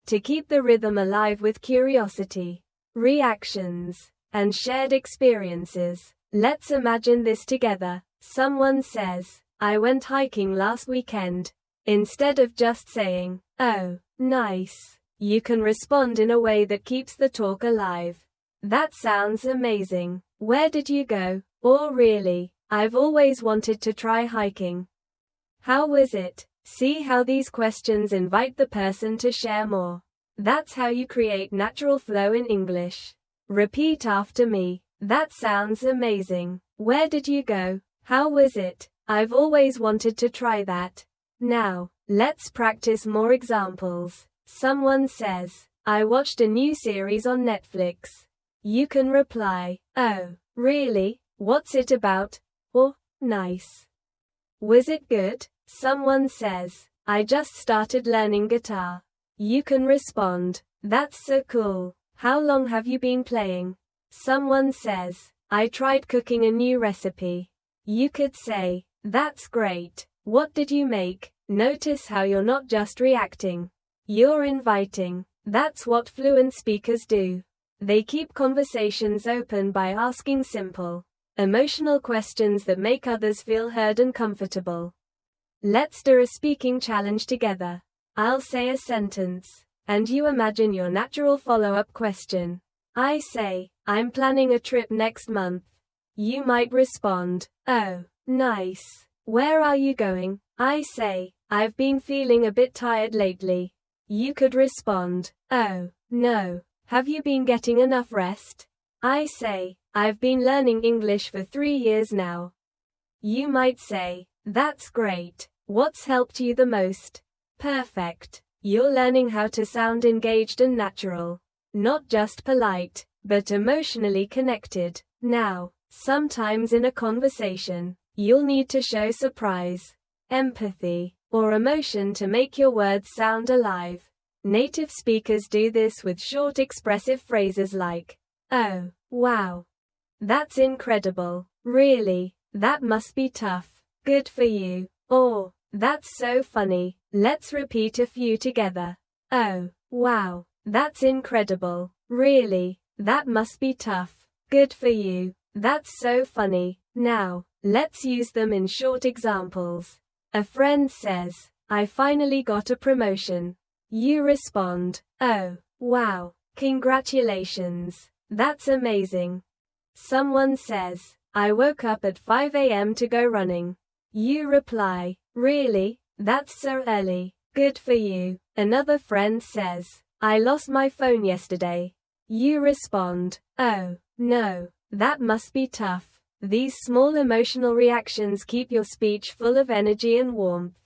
To keep the rhythm alive with curiosity, reactions, and shared experiences. Let's imagine this together. Someone says, I went hiking last weekend. Instead of just saying, oh, nice, you can respond in a way that keeps the talk alive. That sounds amazing. Where did you go? Or really, I've always wanted to try hiking. How was it? See how these questions invite the person to share more. That's how you create natural flow in English. Repeat after me. That sounds amazing. Where did you go? How was it? I've always wanted to try that. Now, let's practice more examples. Someone says, I watched a new series on Netflix. You can reply, oh, really? What's it about? Or, nice. Was it good? Someone says, I just started learning guitar. You can respond, that's so cool. How long have you been playing? Someone says, I tried cooking a new recipe. You could say, that's great. What did you make? Notice how you're not just reacting. You're inviting. That's what fluent speakers do. They keep conversations open by asking simple, emotional questions that make others feel heard and comfortable. Let's do a speaking challenge together. I'll say a sentence, and you imagine your natural follow-up question. I say, I'm planning a trip next month. You might respond, oh, nice. Where are you going? I say, I've been feeling a bit tired lately. You could respond, oh, no. Have you been getting enough rest? I say, I've been learning English for 3 years now. You might say, that's great. What's helped you the most? Perfect. You're learning how to sound engaged and natural. Not just polite, but emotionally connected. Now, sometimes in a conversation, you'll need to show surprise, empathy, or emotion to make your words sound alive. Native speakers do this with short expressive phrases like, oh, wow. That's incredible. Really, that must be tough. Good for you. Or, that's so funny. Let's repeat a few together. Oh, wow. That's incredible. Really, that must be tough. Good for you. That's so funny. Now, let's use them in short examples. A friend says, I finally got a promotion. You respond, oh, wow. Congratulations. That's amazing. Someone says, I woke up at 5 a.m. to go running. You reply, "Really? That's so early. Good for you." Another friend says, "I lost my phone yesterday." You respond, "Oh, no, that must be tough." These small emotional reactions keep your speech full of energy and warmth.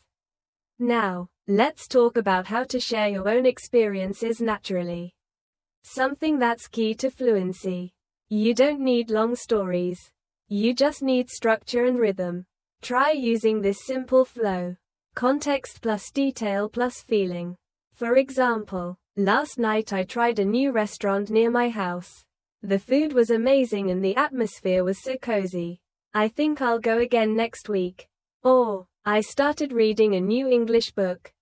Now, let's talk about how to share your own experiences naturally. Something that's key to fluency. You don't need long stories. You just need structure and rhythm. Try using this simple flow. Context plus detail plus feeling. For example, last night I tried a new restaurant near my house. The food was amazing and the atmosphere was so cozy. I think I'll go again next week. Or, I started reading a new English book.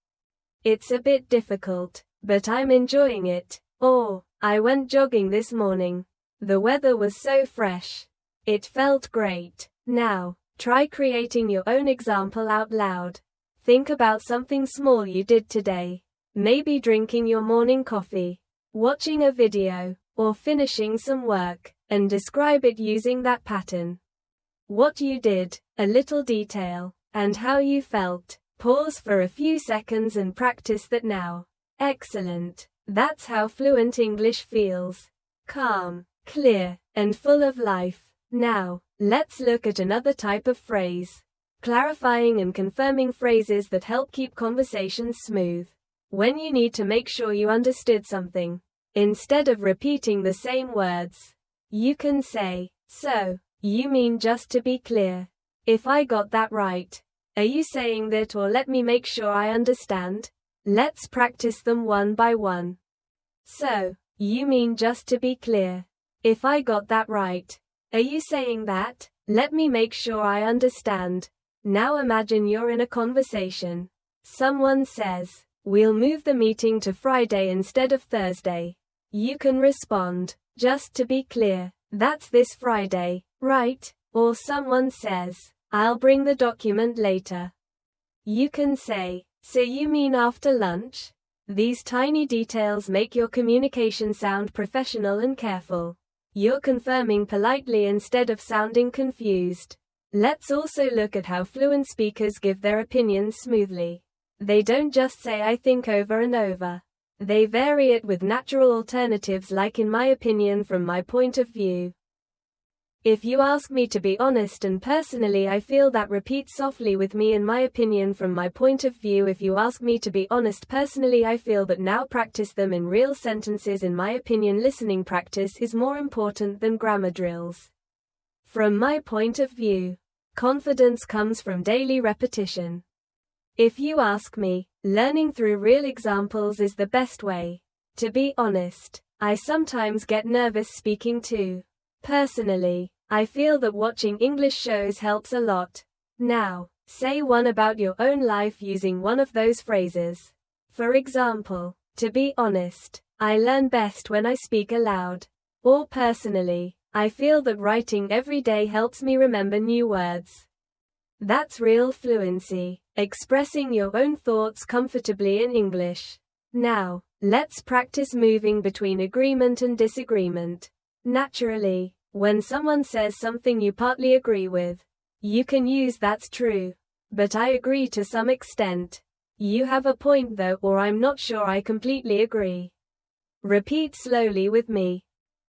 It's a bit difficult, but I'm enjoying it. Or, I went jogging this morning. The weather was so fresh. It felt great. Now, try creating your own example out loud. Think about something small you did today. Maybe drinking your morning coffee, watching a video, or finishing some work, and describe it using that pattern. What you did, a little detail, and how you felt. Pause for a few seconds and practice that now. Excellent. That's how fluent English feels. Calm, clear, and full of life. Now, let's look at another type of phrase. Clarifying and confirming phrases that help keep conversations smooth. When you need to make sure you understood something, instead of repeating the same words, you can say, "So, you mean just to be clear. If I got that right. Are you saying that, or let me make sure I understand?" Let's practice them one by one. So, you mean just to be clear. If I got that right. Are you saying that? Let me make sure I understand. Now imagine you're in a conversation. Someone says, "We'll move the meeting to Friday instead of Thursday." You can respond, "Just to be clear, that's this Friday, right?" Or someone says, "I'll bring the document later." You can say, "So you mean after lunch?" These tiny details make your communication sound professional and careful. You're confirming politely instead of sounding confused. Let's also look at how fluent speakers give their opinions smoothly. They don't just say "I think" over and over. They vary it with natural alternatives like "in my opinion," "from my point of view." If you ask me to be honest and personally I feel that, repeat softly with me "in my opinion," "from my point of view." If you ask me to be honest personally I feel that, now practice them in real sentences. "In my opinion," listening practice is more important than grammar drills. From my point of view. Confidence comes from daily repetition. If you ask me, learning through real examples is the best way. To be honest, I sometimes get nervous speaking too. Personally, I feel that watching English shows helps a lot. Now, say one about your own life using one of those phrases. For example, "To be honest, I learn best when I speak aloud." Or personally, "I feel that writing every day helps me remember new words." That's real fluency, expressing your own thoughts comfortably in English. Now, let's practice moving between agreement and disagreement. Naturally, when someone says something you partly agree with, you can use "That's true, but I agree to some extent." "You have a point though," or "I'm not sure I completely agree." Repeat slowly with me.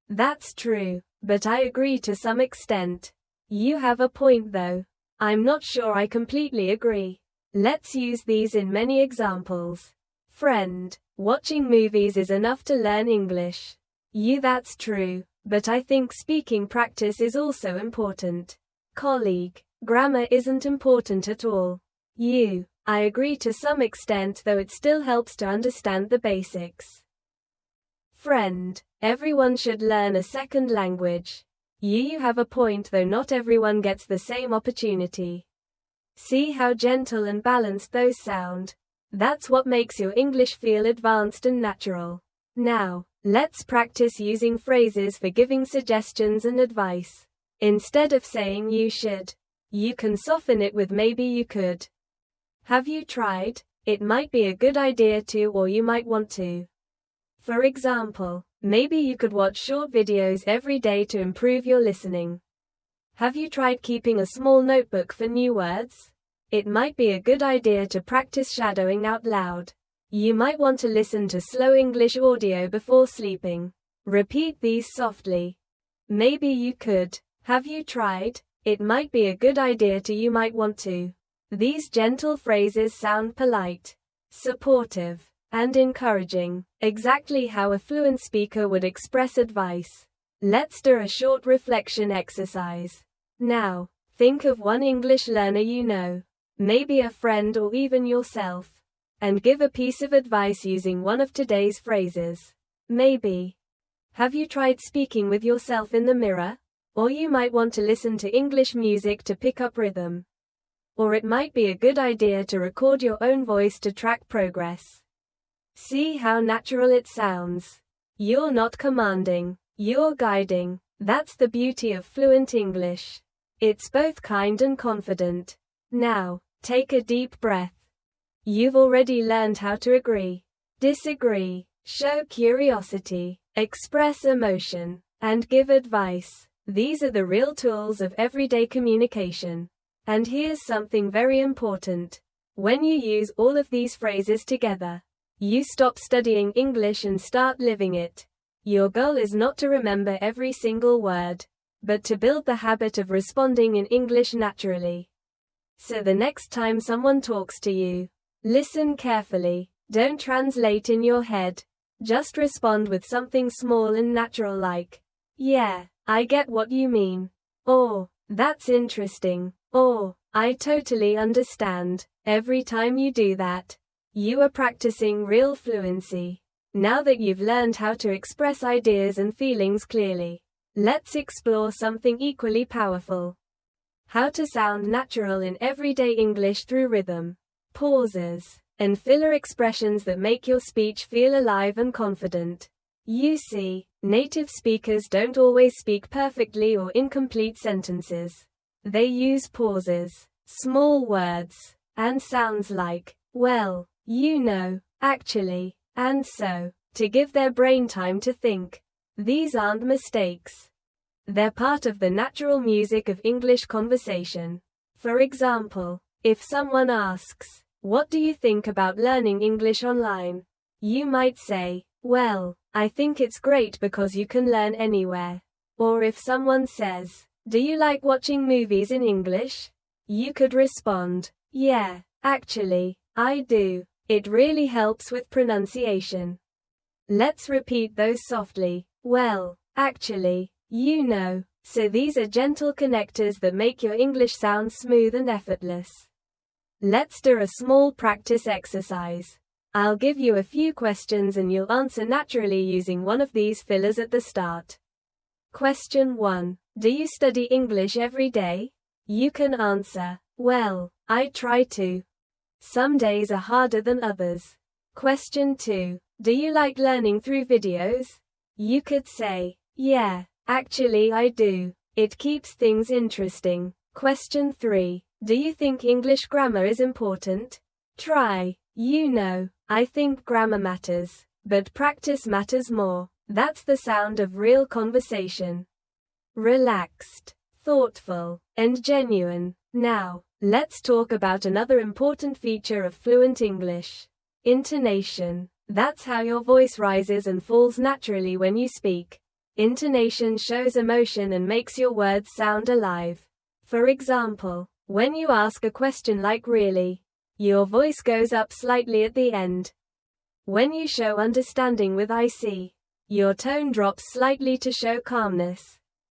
"That's true, but I agree to some extent." "You have a point though. I'm not sure I completely agree." Let's use these in many examples. Friend, watching movies is enough to learn English. You, that's true, but I think speaking practice is also important. Colleague, grammar isn't important at all. You, I agree to some extent, though it still helps to understand the basics. Friend, everyone should learn a second language. You have a point, though not everyone gets the same opportunity. See how gentle and balanced those sound. That's what makes your English feel advanced and natural. Now, let's practice using phrases for giving suggestions and advice. Instead of saying "you should," you can soften it with "maybe you could." Have you tried? It might be a good idea to, or you might want to. For example, maybe you could watch short videos every day to improve your listening. Have you tried keeping a small notebook for new words? it might be a good idea to practice shadowing out loud. You might want to listen to slow English audio before sleeping. Repeat these softly. Maybe you could. Have you tried? It might be a good idea to. You might want to. These gentle phrases sound polite, supportive, and encouraging, exactly how a fluent speaker would express advice. Let's do a short reflection exercise. Now, think of one English learner you know, maybe a friend or even yourself, and give a piece of advice using one of today's phrases. Maybe. Have you tried speaking with yourself in the mirror? Or you might want to listen to English music to pick up rhythm. Or it might be a good idea to record your own voice to track progress. See how natural it sounds. You're not commanding, you're guiding. That's the beauty of fluent English. It's both kind and confident. Now, take a deep breath. You've already learned how to agree, disagree, show curiosity, express emotion, and give advice. These are the real tools of everyday communication. And here's something very important. When you use all of these phrases together, you stop studying English and start living it. Your goal is not to remember every single word, but to build the habit of responding in English naturally. So the next time someone talks to you, listen carefully. Don't translate in your head. Just respond with something small and natural like, "Yeah, I get what you mean." Or, "That's interesting." Or, "I totally understand." Every time you do that, you are practicing real fluency. Now that you've learned how to express ideas and feelings clearly, let's explore something equally powerful. How to sound natural in everyday English through rhythm, pauses, and filler expressions that make your speech feel alive and confident. You see, native speakers don't always speak perfectly or incomplete sentences. They use pauses, small words, and sounds like, "well, you know, actually, and so," to give their brain time to think. These aren't mistakes. They're part of the natural music of English conversation. For example, if someone asks, "What do you think about learning English online?" you might say, "Well, I think it's great because you can learn anywhere." Or if someone says, "Do you like watching movies in English?" you could respond, "Yeah, actually, I do. It really helps with pronunciation." Let's repeat those softly. Well, actually, you know. So these are gentle connectors that make your English sound smooth and effortless. Let's do a small practice exercise. I'll give you a few questions and you'll answer naturally using one of these fillers at the start. Question 1. Do you study English every day? You can answer, "Well, I try to. Some days are harder than others." Question 2. Do you like learning through videos? You could say, "Yeah, actually I do. It keeps things interesting." Question 3. Do you think English grammar is important? Try, "You know, I think grammar matters, but practice matters more." That's the sound of real conversation. Relaxed, thoughtful, and genuine. Now, let's talk about another important feature of fluent English. Intonation. That's how your voice rises and falls naturally when you speak. Intonation shows emotion and makes your words sound alive. For example, when you ask a question like "Really?" your voice goes up slightly at the end. When you show understanding with "I see," your tone drops slightly to show calmness.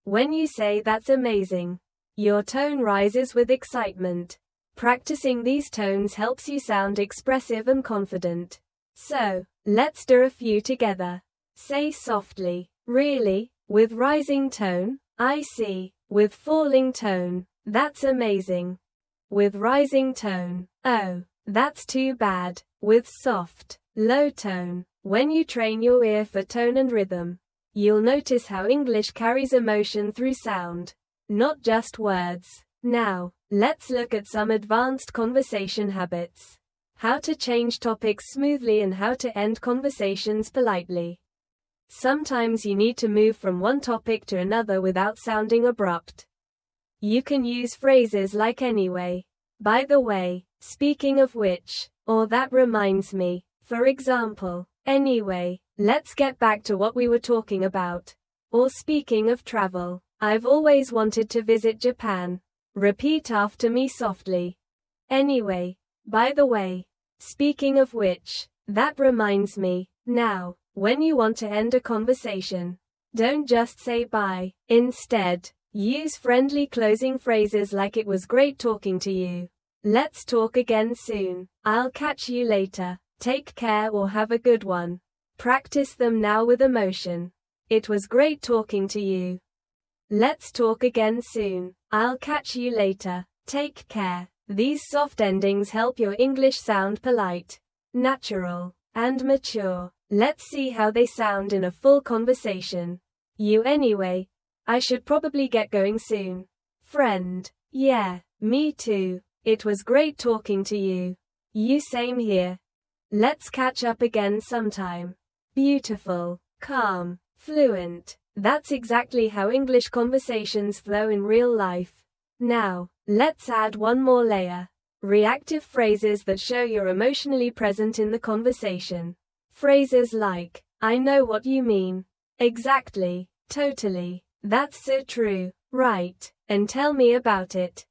When you say "That's amazing," your tone rises with excitement. Practicing these tones helps you sound expressive and confident. So, let's do a few together. Say softly, "Really?" with rising tone, "I see," with falling tone, "That's amazing," with rising tone, "Oh, that's too bad," with soft, low tone. When you train your ear for tone and rhythm, you'll notice how English carries emotion through sound, not just words. Now, let's look at some advanced conversation habits. How to change topics smoothly and how to end conversations politely. Sometimes you need to move from one topic to another without sounding abrupt. You can use phrases like "anyway," By the way, speaking of which, or that reminds me, for example. Anyway, let's get back to what we were talking about. Or speaking of travel, I've always wanted to visit Japan. Repeat after me softly. Anyway, by the way, speaking of which, that reminds me. Now, when you want to end a conversation, don't just say bye. Instead, use friendly closing phrases like it was great talking to you. Let's talk again soon. I'll catch you later. Take care or have a good one. Practice them now with emotion. It was great talking to you. Let's talk again soon. I'll catch you later. Take care. These soft endings help your English sound polite, natural, and mature. Let's see how they sound in a full conversation. You anyway. I should probably get going soon. Friend. Yeah, me too. It was great talking to you. You same here. Let's catch up again sometime. Beautiful, calm, fluent. That's exactly how English conversations flow in real life. Now, let's add one more layer. Reactive phrases that show you're emotionally present in the conversation. Phrases like, I know what you mean. Exactly, totally, that's so true, right, and tell me about it.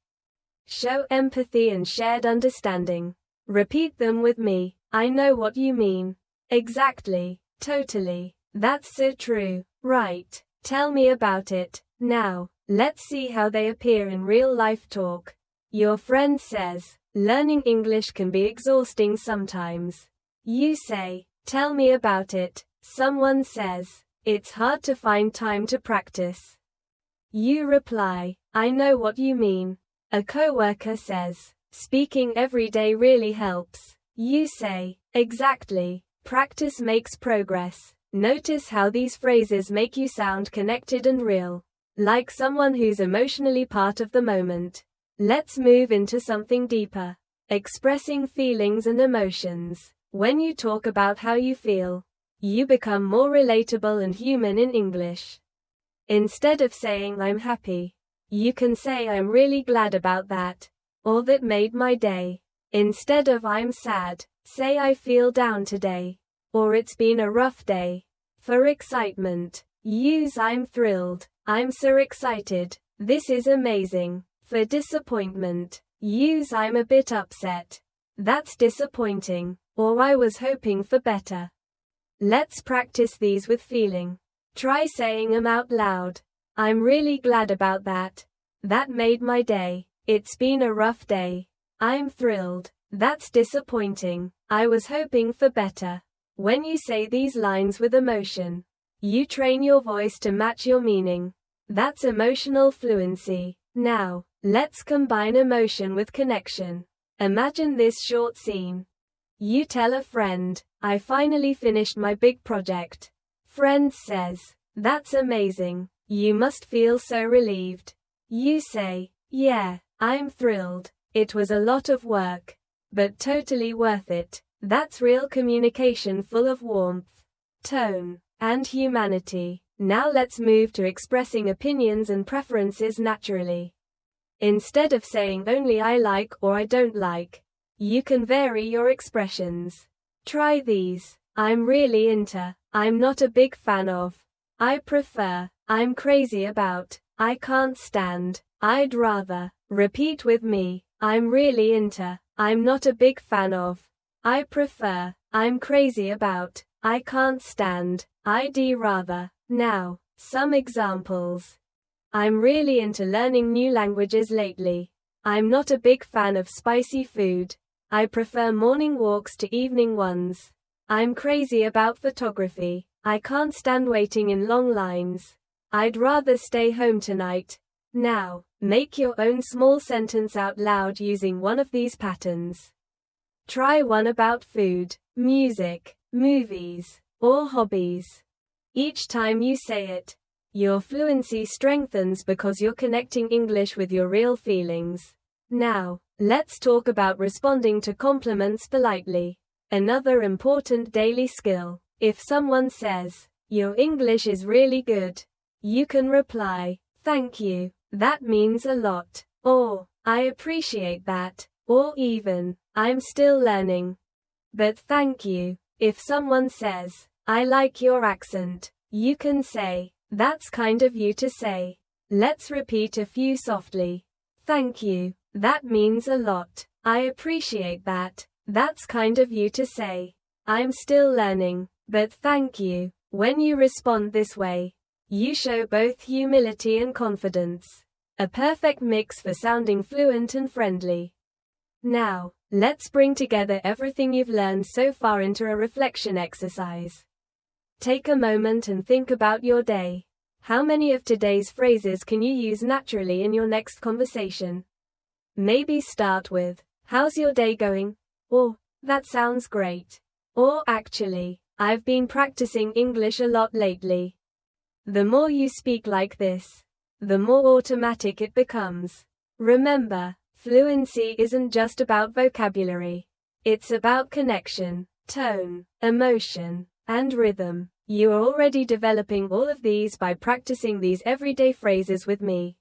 Show empathy and shared understanding. Repeat them with me. I know what you mean. Exactly, totally, that's so true, right, tell me about it. Now, let's see how they appear in real-life talk. Your friend says, learning English can be exhausting sometimes. You say, tell me about it. Someone says, it's hard to find time to practice. You reply, I know what you mean. A coworker says, speaking every day really helps. You say, exactly, practice makes progress. Notice how these phrases make you sound connected and real, like someone who's emotionally part of the moment. Let's move into something deeper. Expressing feelings and emotions. When you talk about how you feel, you become more relatable and human in English. Instead of saying I'm happy, you can say I'm really glad about that, or that made my day. Instead of I'm sad, say I feel down today, or it's been a rough day. For excitement, use I'm thrilled, I'm so excited, this is amazing. For disappointment, use I'm a bit upset, that's disappointing, or I was hoping for better. Let's practice these with feeling. Try saying them out loud. I'm really glad about that. That made my day. It's been a rough day. I'm thrilled. That's disappointing. I was hoping for better. When you say these lines with emotion, you train your voice to match your meaning. That's emotional fluency. Now, let's combine emotion with connection. Imagine this short scene. You tell a friend, I finally finished my big project. Friend says, that's amazing. You must feel so relieved. You say, yeah, I'm thrilled. It was a lot of work, but totally worth it. That's real communication full of warmth, tone, and humanity. Now let's move to expressing opinions and preferences naturally. Instead of saying only I like or I don't like, you can vary your expressions. Try these. I'm really into, I'm not a big fan of, I prefer, I'm crazy about, I can't stand, I'd rather. Repeat with me. I'm really into, I'm not a big fan of, I prefer, I'm crazy about, I can't stand, I'd rather. Now, some examples. I'm really into learning new languages lately. I'm not a big fan of spicy food. I prefer morning walks to evening ones. I'm crazy about photography. I can't stand waiting in long lines. I'd rather stay home tonight. Now, make your own small sentence out loud using one of these patterns. Try one about food, music, movies, or hobbies. Each time you say it, your fluency strengthens because you're connecting English with your real feelings. Now, let's talk about responding to compliments politely. Another important daily skill. If someone says, your English is really good, you can reply, thank you, that means a lot, or, I appreciate that, Or even, I'm still learning. But thank you. If someone says, I like your accent, you can say, that's kind of you to say. Let's repeat a few softly. Thank you. That means a lot. I appreciate that. That's kind of you to say. I'm still learning. But thank you. When you respond this way, you show both humility and confidence. A perfect mix for sounding fluent and friendly. Now, let's bring together everything you've learned so far into a reflection exercise. Take a moment and think about your day. How many of today's phrases can you use naturally in your next conversation? Maybe start with, how's your day going? Or, that sounds great. Or actually, I've been practicing English a lot lately. The more you speak like this, the more automatic it becomes. Remember, fluency isn't just about vocabulary. It's about connection, tone, emotion, and rhythm. You are already developing all of these by practicing these everyday phrases with me.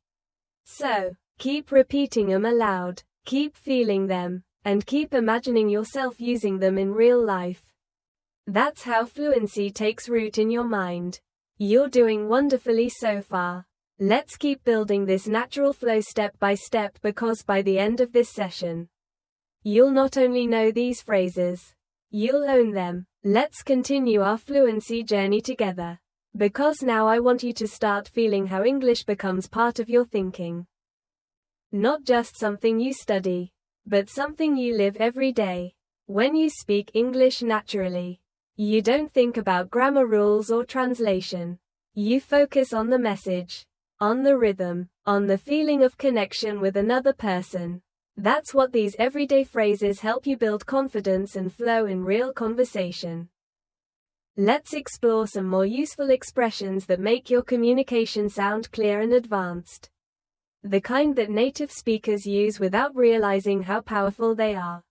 So, keep repeating them aloud, keep feeling them, and keep imagining yourself using them in real life. That's how fluency takes root in your mind. You're doing wonderfully so far. Let's keep building this natural flow step by step, because by the end of this session, you'll not only know these phrases, you'll own them. Let's continue our fluency journey together. Because now I want you to start feeling how English becomes part of your thinking. Not just something you study, but something you live every day. When you speak English naturally, you don't think about grammar rules or translation. You focus on the message, on the rhythm, on the feeling of connection with another person. That's what these everyday phrases help you build confidence and flow in real conversation. Let's explore some more useful expressions that make your communication sound clear and advanced. The kind that native speakers use without realizing how powerful they are.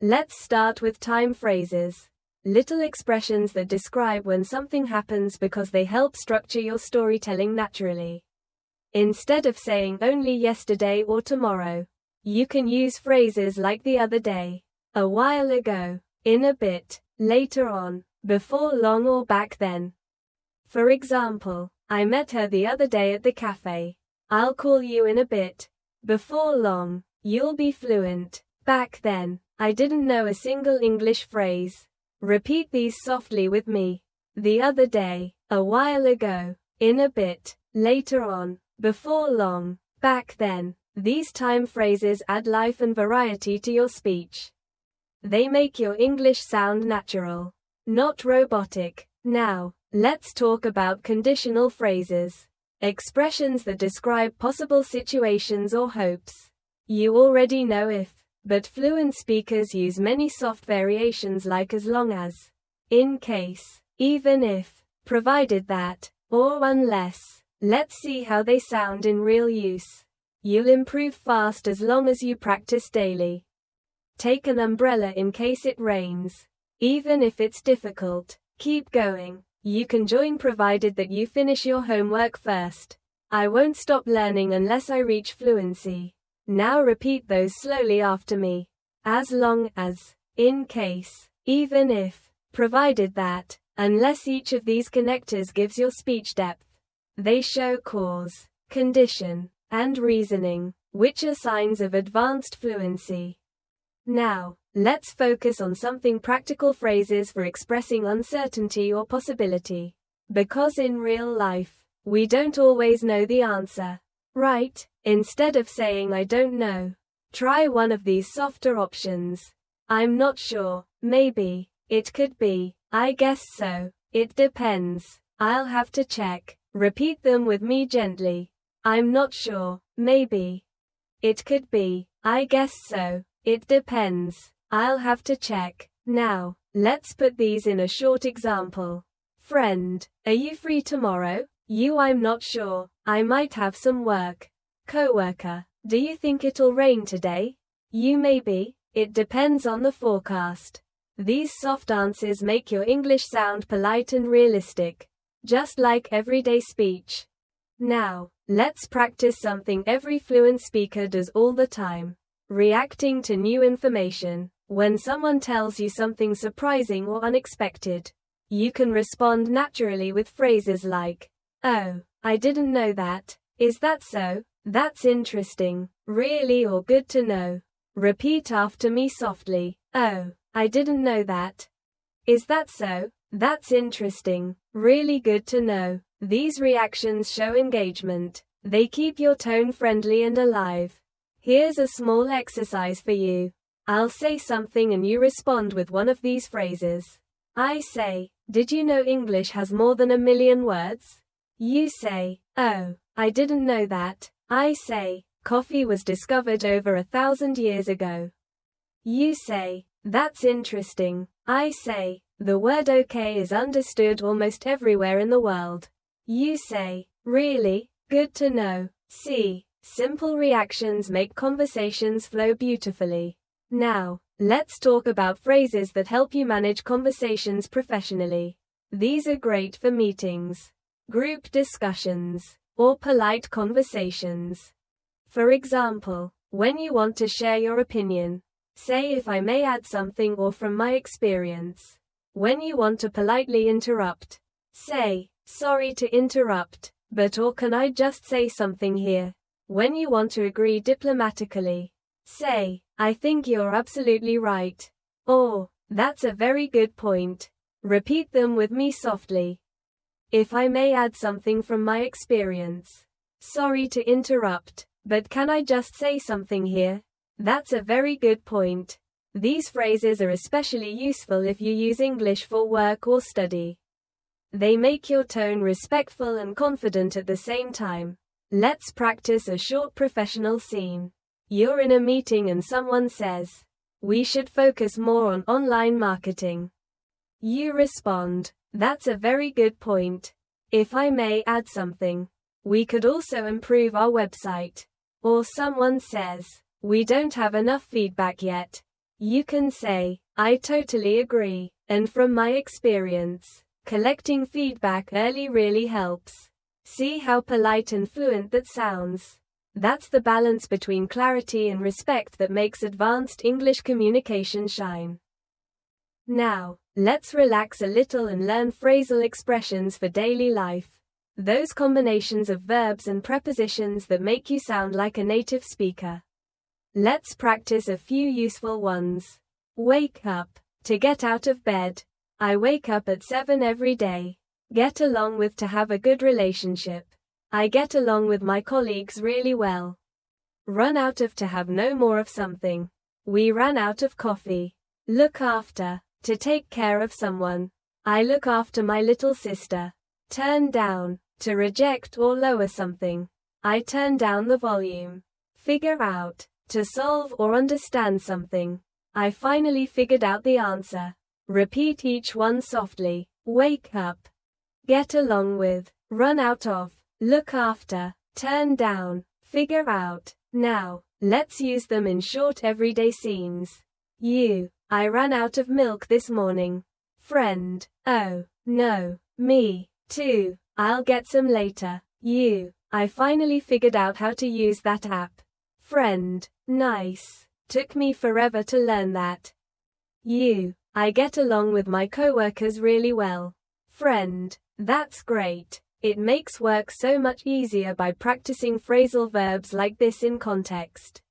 Let's start with time phrases. Little expressions that describe when something happens because they help structure your storytelling naturally. Instead of saying only yesterday or tomorrow, you can use phrases like the other day, a while ago, in a bit, later on, before long, or back then. For example, I met her the other day at the cafe. I'll call you in a bit. Before long, you'll be fluent. Back then, I didn't know a single English phrase. Repeat these softly with me. The other day, a while ago, in a bit, later on, before long, back then. These time phrases add life and variety to your speech. They make your English sound natural, not robotic. Now, let's talk about conditional phrases. Expressions that describe possible situations or hopes. You already know if, but fluent speakers use many soft variations like as long as, in case, even if, provided that, or unless. Let's see how they sound in real use. You'll improve fast as long as you practice daily. Take an umbrella in case it rains. Even if it's difficult, keep going. You can join provided that you finish your homework first. I won't stop learning unless I reach fluency. Now repeat those slowly after me. As long as, in case, even if, provided that, unless. Each of these connectors gives your speech depth. They show cause, condition, and reasoning, which are signs of advanced fluency. Now, let's focus on something practical: phrases for expressing uncertainty or possibility. Because in real life, we don't always know the answer, right? Instead of saying I don't know, try one of these softer options. I'm not sure, maybe, it could be, I guess so, it depends, I'll have to check. Repeat them with me gently. I'm not sure, maybe, it could be, I guess so, it depends, I'll have to check. Now, let's put these in a short example. Friend, are you free tomorrow? You, I'm not sure, I might have some work. Coworker, do you think it'll rain today? You, maybe, it depends on the forecast. These soft answers make your English sound polite and realistic, just like everyday speech. Now, let's practice something every fluent speaker does all the time. Reacting to new information. When someone tells you something surprising or unexpected, you can respond naturally with phrases like, "Oh, I didn't know that. Is that so? That's interesting. Really, or good to know." Repeat after me softly. "Oh, I didn't know that. Is that so? That's interesting. Really good to know." These reactions show engagement. They keep your tone friendly and alive. Here's a small exercise for you. I'll say something and you respond with one of these phrases. I say, "Did you know English has more than 1,000,000 words?" You say, "Oh, I didn't know that." I say, "Coffee was discovered over 1,000 years ago." You say, "That's interesting." I say, "The word okay is understood almost everywhere in the world." You say, "Really? Good to know." See, simple reactions make conversations flow beautifully. Now, let's talk about phrases that help you manage conversations professionally. These are great for meetings, group discussions, or polite conversations. For example, when you want to share your opinion, say, "If I may add something," or "From my experience." When you want to politely interrupt, say, "Sorry to interrupt, but," or "Can I just say something here?" When you want to agree diplomatically, say, "I think you're absolutely right," or "That's a very good point." Repeat them with me softly. "If I may add something from my experience. Sorry to interrupt, but can I just say something here? That's a very good point." These phrases are especially useful if you use English for work or study. They make your tone respectful and confident at the same time. Let's practice a short professional scene. You're in a meeting and someone says, "We should focus more on online marketing." You respond, "That's a very good point. If I may add something, we could also improve our website." Or someone says, "We don't have enough feedback yet." You can say, "I totally agree, and from my experience, collecting feedback early really helps." See how polite and fluent that sounds? That's the balance between clarity and respect that makes advanced English communication shine. Now, let's relax a little and learn phrasal expressions for daily life. Those combinations of verbs and prepositions that make you sound like a native speaker. Let's practice a few useful ones. Wake up. To get out of bed. I wake up at 7 every day. Get along with. To have a good relationship. I get along with my colleagues really well. Run out of. To have no more of something. We ran out of coffee. Look after. To take care of someone. I look after my little sister. Turn down. To reject or lower something. I turn down the volume. Figure out. To solve or understand something. I finally figured out the answer. Repeat each one softly. Wake up. Get along with. Run out of. Look after. Turn down. Figure out. Now, let's use them in short everyday scenes. I ran out of milk this morning. Friend. Oh, no. Me. Too. I'll get some later. I finally figured out how to use that app. Friend. Nice. Took me forever to learn that. I get along with my coworkers really well. Friend. That's great. It makes work so much easier by practicing phrasal verbs like this in context.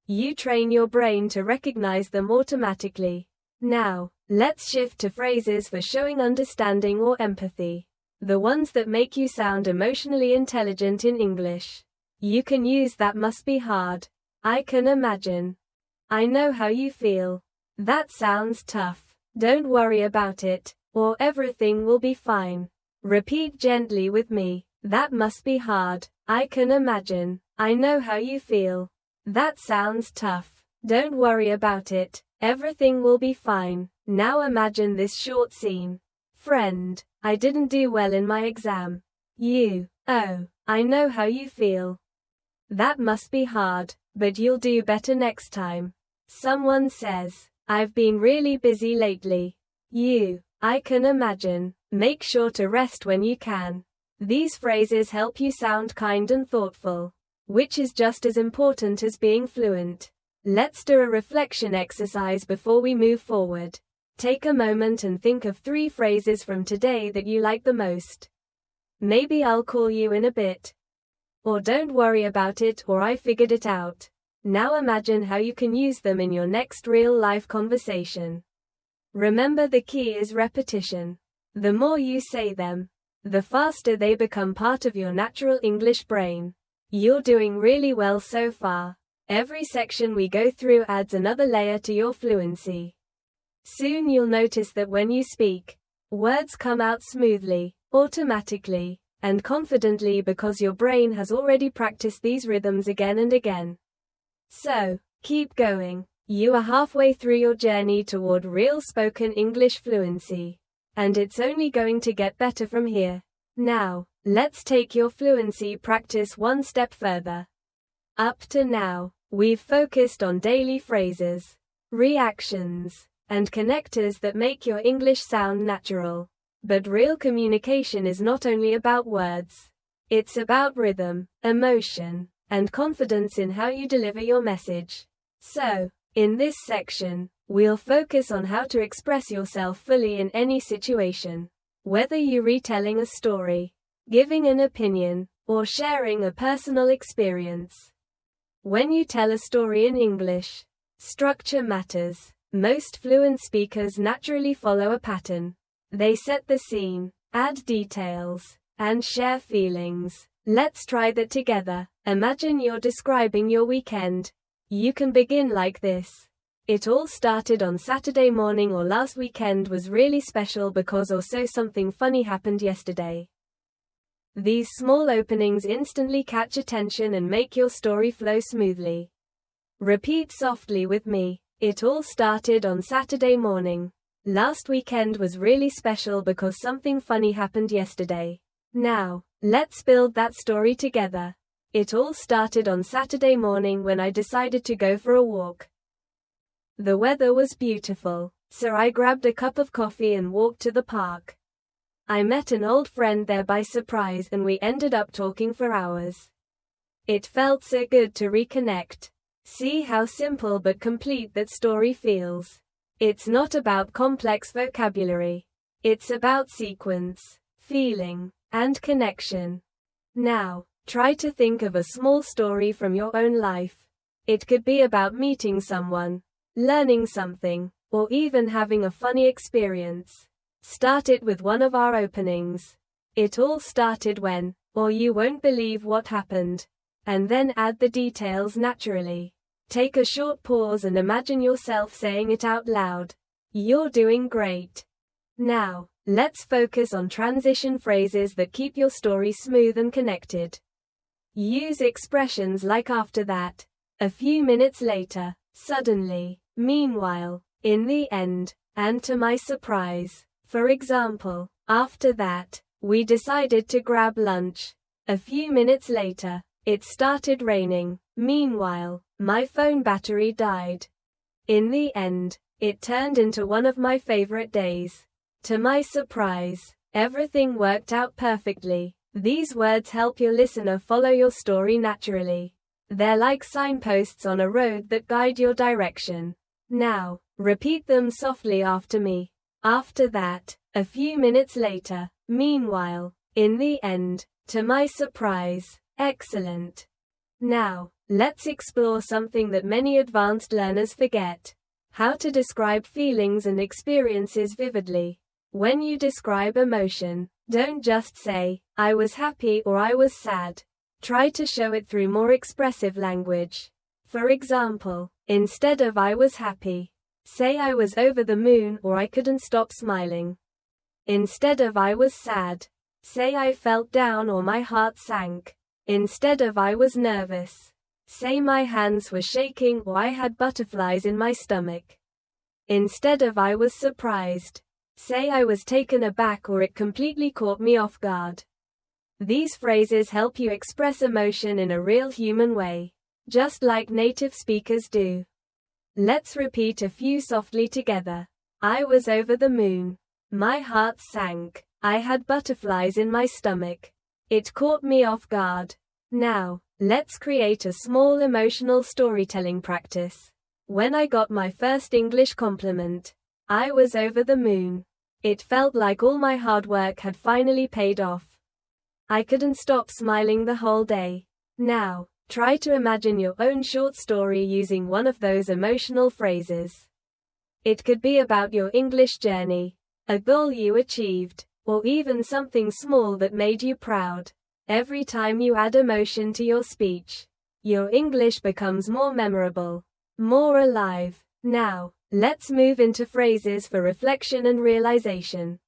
You train your brain to recognize them automatically. Now, let's shift to phrases for showing understanding or empathy. The ones that make you sound emotionally intelligent in English. You can use "That must be hard." I can imagine. I know how you feel. That sounds tough. Don't worry about it, or everything will be fine. Repeat gently with me. That must be hard. I can imagine. I know how you feel. That sounds tough. Don't worry about it. Everything will be fine. Now imagine this short scene. Friend. I didn't do well in my exam. Oh, I know how you feel. That must be hard, but you'll do better next time. Someone says, I've been really busy lately. I can imagine. Make sure to rest when you can. These phrases help you sound kind and thoughtful, which is just as important as being fluent. Let's do a reflection exercise before we move forward. Take a moment and think of 3 phrases from today that you like the most. Maybe I'll call you in a bit. Or don't worry about it, or I figured it out. Now imagine how you can use them in your next real-life conversation. Remember, the key is repetition. The more you say them, the faster they become part of your natural English brain. You're doing really well so far. Every section we go through adds another layer to your fluency. Soon you'll notice that when you speak, words come out smoothly, automatically, and confidently because your brain has already practiced these rhythms again and again. So, keep going. You are halfway through your journey toward real spoken English fluency. And it's only going to get better from here. Now, let's take your fluency practice one step further. Up to now, we've focused on daily phrases, reactions, and connectors that make your English sound natural. But real communication is not only about words. It's about rhythm, emotion, and confidence in how you deliver your message. So, in this section, we'll focus on how to express yourself fully in any situation. Whether you're retelling a story, giving an opinion, or sharing a personal experience. When you tell a story in English, structure matters. Most fluent speakers naturally follow a pattern. They set the scene, add details, and share feelings. Let's try that together. Imagine you're describing your weekend. You can begin like this. It all started on Saturday morning, or last weekend was really special because or so something funny happened yesterday. These small openings instantly catch attention and make your story flow smoothly. Repeat softly with me. It all started on Saturday morning. Last weekend was really special because something funny happened yesterday. Now, let's build that story together. It all started on Saturday morning when I decided to go for a walk. The weather was beautiful, so I grabbed a cup of coffee and walked to the park. I met an old friend there by surprise and we ended up talking for hours. It felt so good to reconnect. See how simple but complete that story feels. It's not about complex vocabulary. It's about sequence, feeling, and connection. Now, try to think of a small story from your own life. It could be about meeting someone, learning something, or even having a funny experience. Start it with one of our openings. It all started when, or you won't believe what happened. And then add the details naturally. Take a short pause and imagine yourself saying it out loud. You're doing great. Now, let's focus on transition phrases that keep your story smooth and connected. Use expressions like after that, a few minutes later, suddenly, meanwhile, in the end, and to my surprise. For example, after that, we decided to grab lunch. A few minutes later, it started raining. Meanwhile, my phone battery died. In the end, it turned into one of my favorite days. To my surprise, everything worked out perfectly. These words help your listener follow your story naturally. They're like signposts on a road that guide your direction. Now, repeat them softly after me. After that, a few minutes later, meanwhile, in the end, to my surprise. Excellent. Now, let's explore something that many advanced learners forget. How to describe feelings and experiences vividly. When you describe emotion, don't just say, I was happy or I was sad. Try to show it through more expressive language. For example, instead of I was happy, say I was over the moon or I couldn't stop smiling. Instead of I was sad, say I felt down or my heart sank. Instead of I was nervous, say my hands were shaking or I had butterflies in my stomach. Instead of I was surprised, say I was taken aback or it completely caught me off guard. These phrases help you express emotion in a real human way, just like native speakers do. Let's repeat a few softly together. I was over the moon. My heart sank. I had butterflies in my stomach. It caught me off guard. Now, let's create a small emotional storytelling practice. When I got my first English compliment, I was over the moon. It felt like all my hard work had finally paid off. I couldn't stop smiling the whole day. Now, try to imagine your own short story using one of those emotional phrases. It could be about your English journey, a goal you achieved, or even something small that made you proud. Every time you add emotion to your speech, your English becomes more memorable, more alive. Now, let's move into phrases for reflection and realization.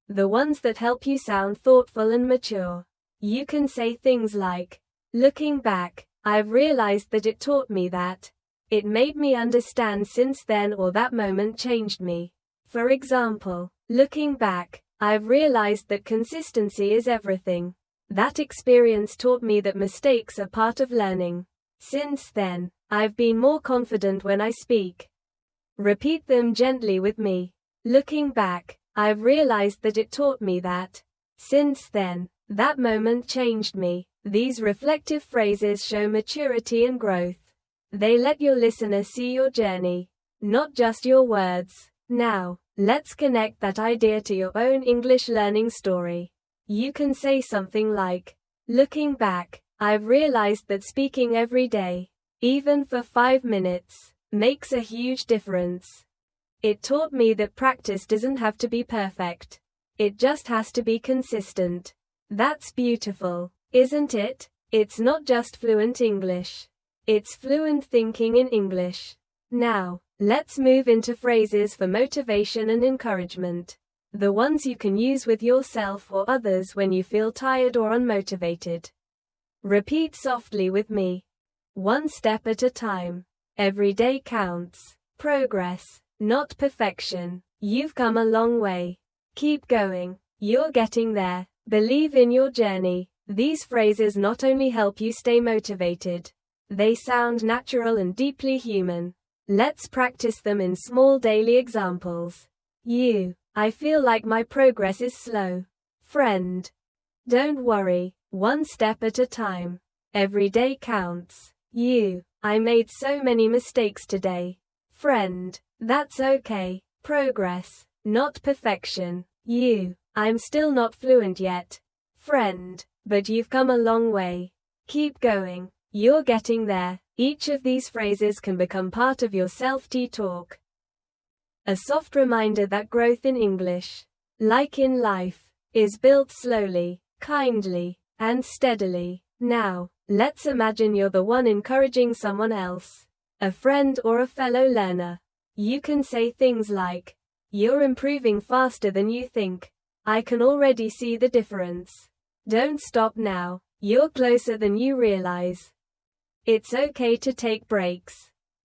The ones that help you sound thoughtful and mature. You can say things like, looking back, I've realized that it taught me that. It made me understand since then, or that moment changed me. For example, looking back, I've realized that consistency is everything. That experience taught me that mistakes are part of learning. Since then, I've been more confident when I speak. Repeat them gently with me. Looking back, I've realized that it taught me that. Since then, that moment changed me. These reflective phrases show maturity and growth. They let your listener see your journey, not just your words. Now, let's connect that idea to your own English learning story. You can say something like, looking back, I've realized that speaking every day, even for 5 minutes, makes a huge difference. It taught me that practice doesn't have to be perfect. It just has to be consistent. That's beautiful, isn't it? It's not just fluent English. It's fluent thinking in English. Now, let's move into phrases for motivation and encouragement. The ones you can use with yourself or others when you feel tired or unmotivated. Repeat softly with me. One step at a time. Every day counts. Progress, not perfection. You've come a long way. Keep going. You're getting there. Believe in your journey. These phrases not only help you stay motivated, they sound natural and deeply human. Let's practice them in small daily examples. I feel like my progress is slow. Friend. Don't worry. One step at a time. Every day counts. I made so many mistakes today. Friend. That's okay. Progress, not perfection. I'm still not fluent yet. Friend. But you've come a long way. Keep going. You're getting there. Each of these phrases can become part of your self-talk. A soft reminder that growth in English, like in life, is built slowly, kindly, and steadily. Now, let's imagine you're the one encouraging someone else, a friend or a fellow learner. You can say things like, you're improving faster than you think. I can already see the difference. Don't stop now. You're closer than you realize. It's okay to take breaks,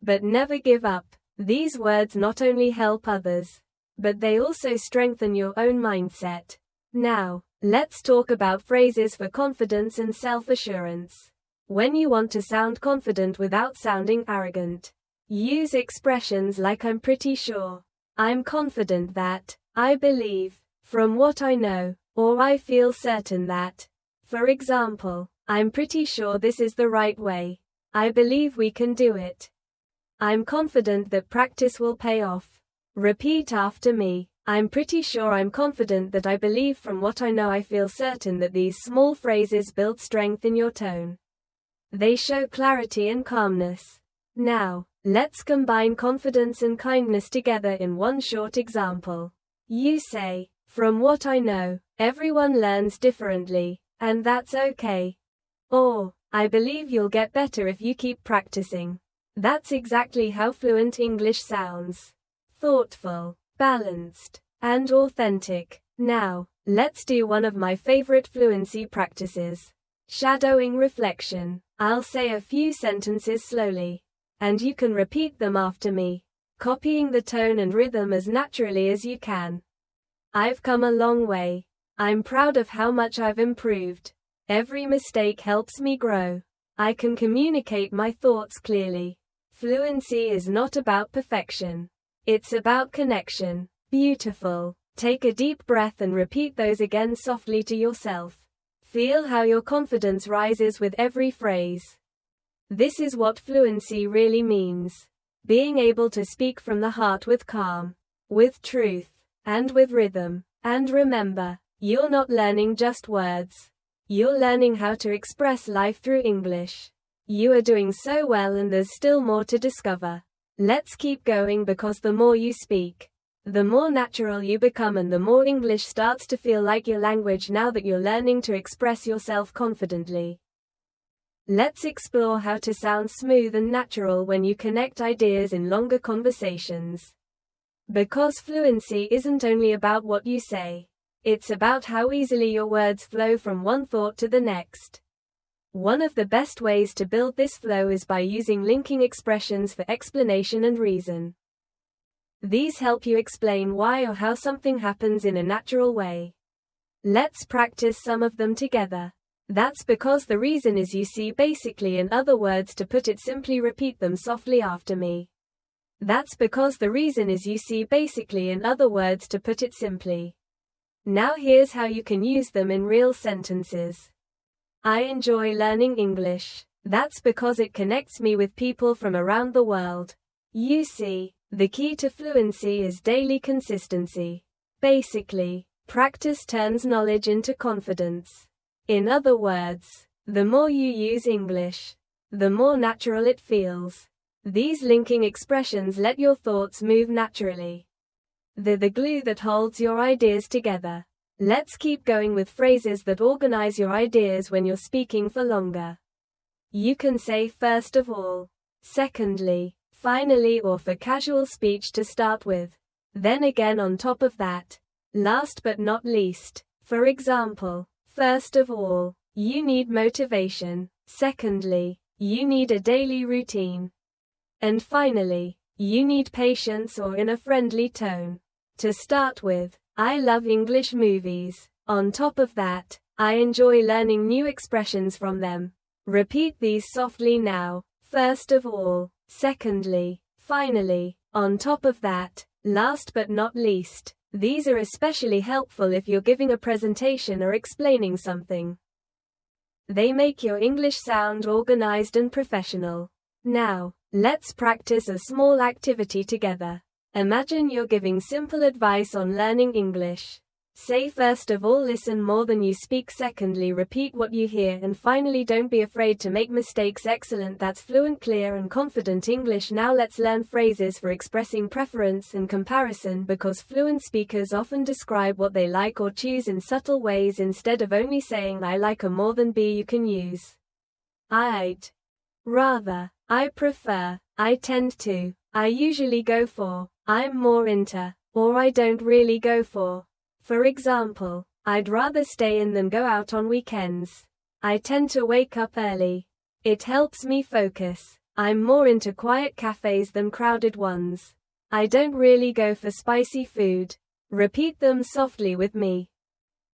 but never give up. These words not only help others, but they also strengthen your own mindset. Now, let's talk about phrases for confidence and self-assurance. When you want to sound confident without sounding arrogant, use expressions like I'm pretty sure, I'm confident that, I believe, from what I know, or I feel certain that. For example, I'm pretty sure this is the right way. I believe we can do it. I'm confident that practice will pay off. Repeat after me. I'm pretty sure, I'm confident that, I believe, from what I know, I feel certain that. These small phrases build strength in your tone. They show clarity and calmness. Now, let's combine confidence and kindness together in one short example. You say, from what I know, everyone learns differently, and that's okay. Or, I believe you'll get better if you keep practicing. That's exactly how fluent English sounds. Thoughtful, balanced, and authentic. Now, let's do one of my favorite fluency practices. Shadowing reflection. I'll say a few sentences slowly, and you can repeat them after me, copying the tone and rhythm as naturally as you can. I've come a long way. I'm proud of how much I've improved. Every mistake helps me grow. I can communicate my thoughts clearly. Fluency is not about perfection. It's about connection. Beautiful. Take a deep breath and repeat those again softly to yourself. Feel how your confidence rises with every phrase. This is what fluency really means. Being able to speak from the heart with calm, with truth, and with rhythm. And remember, you're not learning just words. You're learning how to express life through English. You are doing so well, and there's still more to discover. Let's keep going, because the more you speak, the more natural you become, and the more English starts to feel like your language now that you're learning to express yourself confidently. Let's explore how to sound smooth and natural when you connect ideas in longer conversations. Because fluency isn't only about what you say, it's about how easily your words flow from one thought to the next. One of the best ways to build this flow is by using linking expressions for explanation and reason. These help you explain why or how something happens in a natural way. Let's practice some of them together. That's because the reason is you see. Basically, in other words, to put it simply, repeat them softly after me. That's because the reason is you see. Basically, in other words, to put it simply. Now here's how you can use them in real sentences. I enjoy learning English. That's because it connects me with people from around the world. You see, the key to fluency is daily consistency. Basically, practice turns knowledge into confidence. In other words, the more you use English, the more natural it feels. These linking expressions let your thoughts move naturally. They're the glue that holds your ideas together. Let's keep going with phrases that organize your ideas when you're speaking for longer. You can say first of all, secondly, finally, or for casual speech to start with. Then again on top of that, last but not least. For example, first of all, you need motivation. Secondly, you need a daily routine. And finally, you need patience, or in a friendly tone. To start with, I love English movies. On top of that, I enjoy learning new expressions from them. Repeat these softly now. First of all, secondly, finally, on top of that, last but not least. These are especially helpful if you're giving a presentation or explaining something. They make your English sound organized and professional. Now, let's practice a small activity together. Imagine you're giving simple advice on learning English. Say first of all, listen more than you speak. Secondly, repeat what you hear. And finally, don't be afraid to make mistakes. Excellent, that's fluent, clear and confident English. Now let's learn phrases for expressing preference and comparison, because fluent speakers often describe what they like or choose in subtle ways instead of only saying I like a more than be. You can use I'd rather, I prefer, I tend to, I usually go for, I'm more into, or I don't really go for. For example, I'd rather stay in than go out on weekends. I tend to wake up early. It helps me focus. I'm more into quiet cafes than crowded ones. I don't really go for spicy food. Repeat them softly with me.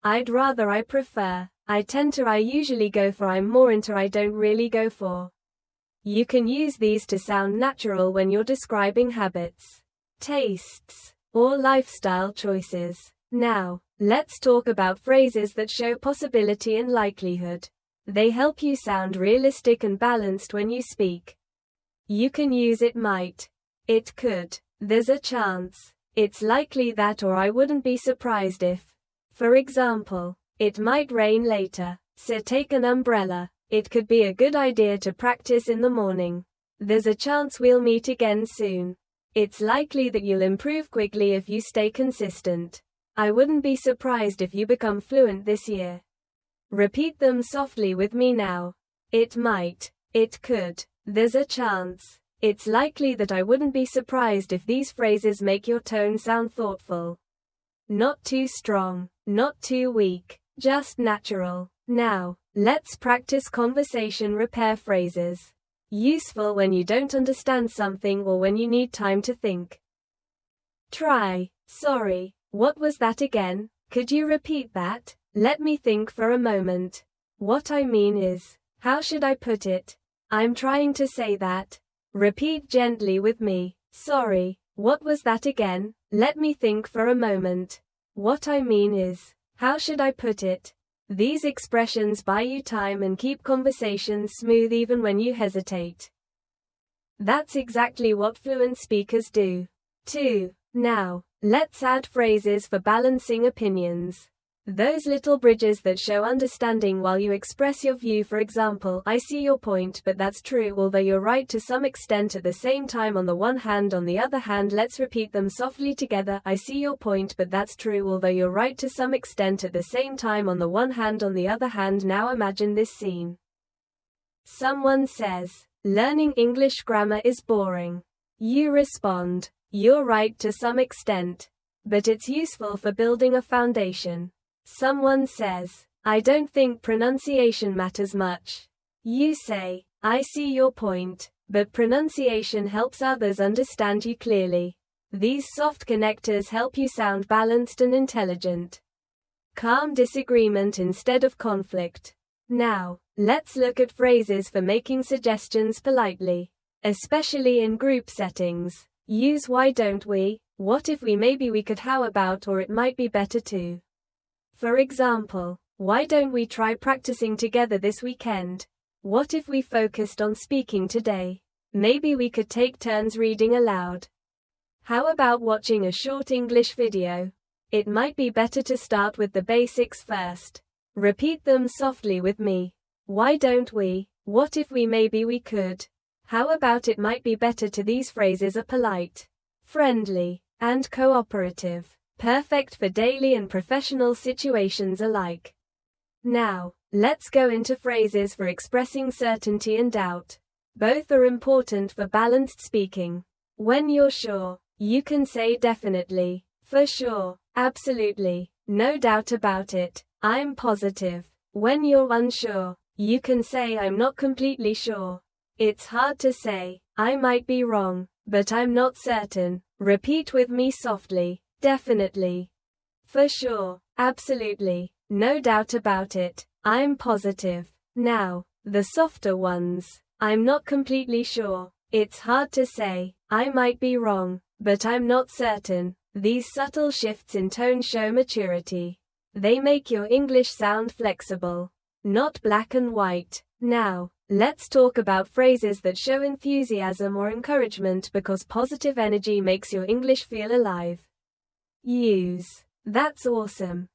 I'd rather, I prefer, I tend to, I usually go for, I'm more into, I don't really go for. You can use these to sound natural when you're describing habits, tastes, or lifestyle choices. Now, let's talk about phrases that show possibility and likelihood. They help you sound realistic and balanced when you speak. You can use it might, it could, there's a chance, it's likely that, or I wouldn't be surprised if. For example, it might rain later, so take an umbrella. It could be a good idea to practice in the morning. There's a chance we'll meet again soon. It's likely that you'll improve quickly if you stay consistent. I wouldn't be surprised if you become fluent this year. Repeat them softly with me now. It might, it could, there's a chance, it's likely that. I wouldn't be surprised if. These phrases make your tone sound thoughtful. Not too strong, not too weak, just natural. Now, let's practice conversation repair phrases. Useful when you don't understand something or when you need time to think. Try, sorry, what was that again? Could you repeat that? Let me think for a moment. What I mean is, how should I put it? I'm trying to say that. Repeat gently with me. Sorry, what was that again? Let me think for a moment. What I mean is, how should I put it? These expressions buy you time and keep conversations smooth even when you hesitate. That's exactly what fluent speakers do. 2. Now, let's add phrases for balancing opinions. Those little bridges that show understanding while you express your view. For example, I see your point, but that's true, although you're right to some extent at the same time. On the one hand, on the other hand, let's repeat them softly together. I see your point, but that's true, although you're right to some extent at the same time. On the one hand, on the other hand. Now imagine this scene. Someone says, "Learning English grammar is boring." You respond, "You're right to some extent, but it's useful for building a foundation." Someone says, "I don't think pronunciation matters much." You say, "I see your point, but pronunciation helps others understand you clearly." These soft connectors help you sound balanced and intelligent. Calm disagreement instead of conflict. Now, let's look at phrases for making suggestions politely. Especially in group settings. Use "why don't we," "what if we," "maybe we could," "how about," or "it might be better to." For example, why don't we try practicing together this weekend? What if we focused on speaking today? Maybe we could take turns reading aloud. How about watching a short English video? It might be better to start with the basics first. Repeat them softly with me. Why don't we? What if we? Maybe we could. How about it might be better to. These phrases are polite, friendly, and cooperative. Perfect for daily and professional situations alike. Now, let's go into phrases for expressing certainty and doubt. Both are important for balanced speaking. When you're sure, you can say definitely, for sure, absolutely, no doubt about it, I'm positive. When you're unsure, you can say I'm not completely sure. It's hard to say, I might be wrong, but I'm not certain. Repeat with me softly. Definitely. For sure. Absolutely. No doubt about it. I'm positive. Now, the softer ones. I'm not completely sure. It's hard to say. I might be wrong, but I'm not certain. These subtle shifts in tone show maturity. They make your English sound flexible, not black and white. Now, let's talk about phrases that show enthusiasm or encouragement, because positive energy makes your English feel alive. Use "That's awesome."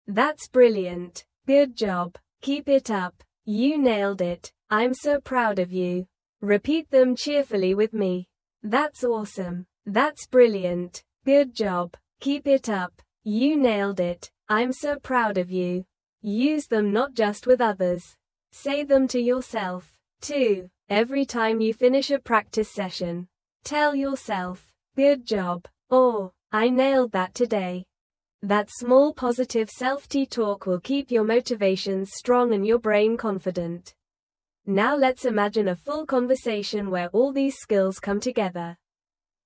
"That's brilliant." "Good job." "Keep it up." "You nailed it." "I'm so proud of you." Repeat them cheerfully with me. That's awesome. That's brilliant. Good job. Keep it up. You nailed it. I'm so proud of you. Use them not just with others. Say them to yourself, too. Every time you finish a practice session, tell yourself, "Good job," or "I nailed that today." That small positive self-talk will keep your motivations strong and your brain confident. Now let's imagine a full conversation where all these skills come together.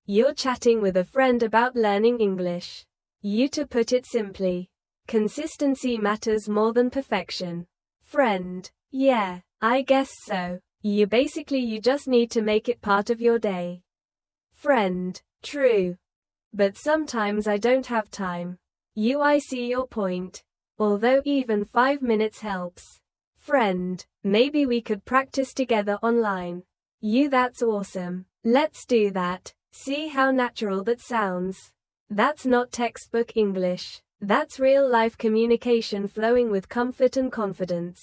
You're chatting with a friend about learning English. To put it simply, consistency matters more than perfection. Friend: "Yeah, I guess so." You just need to make it part of your day. Friend: "True. But sometimes I don't have time." I see your point. Although even 5 minutes helps. Friend: "Maybe we could practice together online." That's awesome. Let's do that. See how natural that sounds. That's not textbook English. That's real-life communication flowing with comfort and confidence.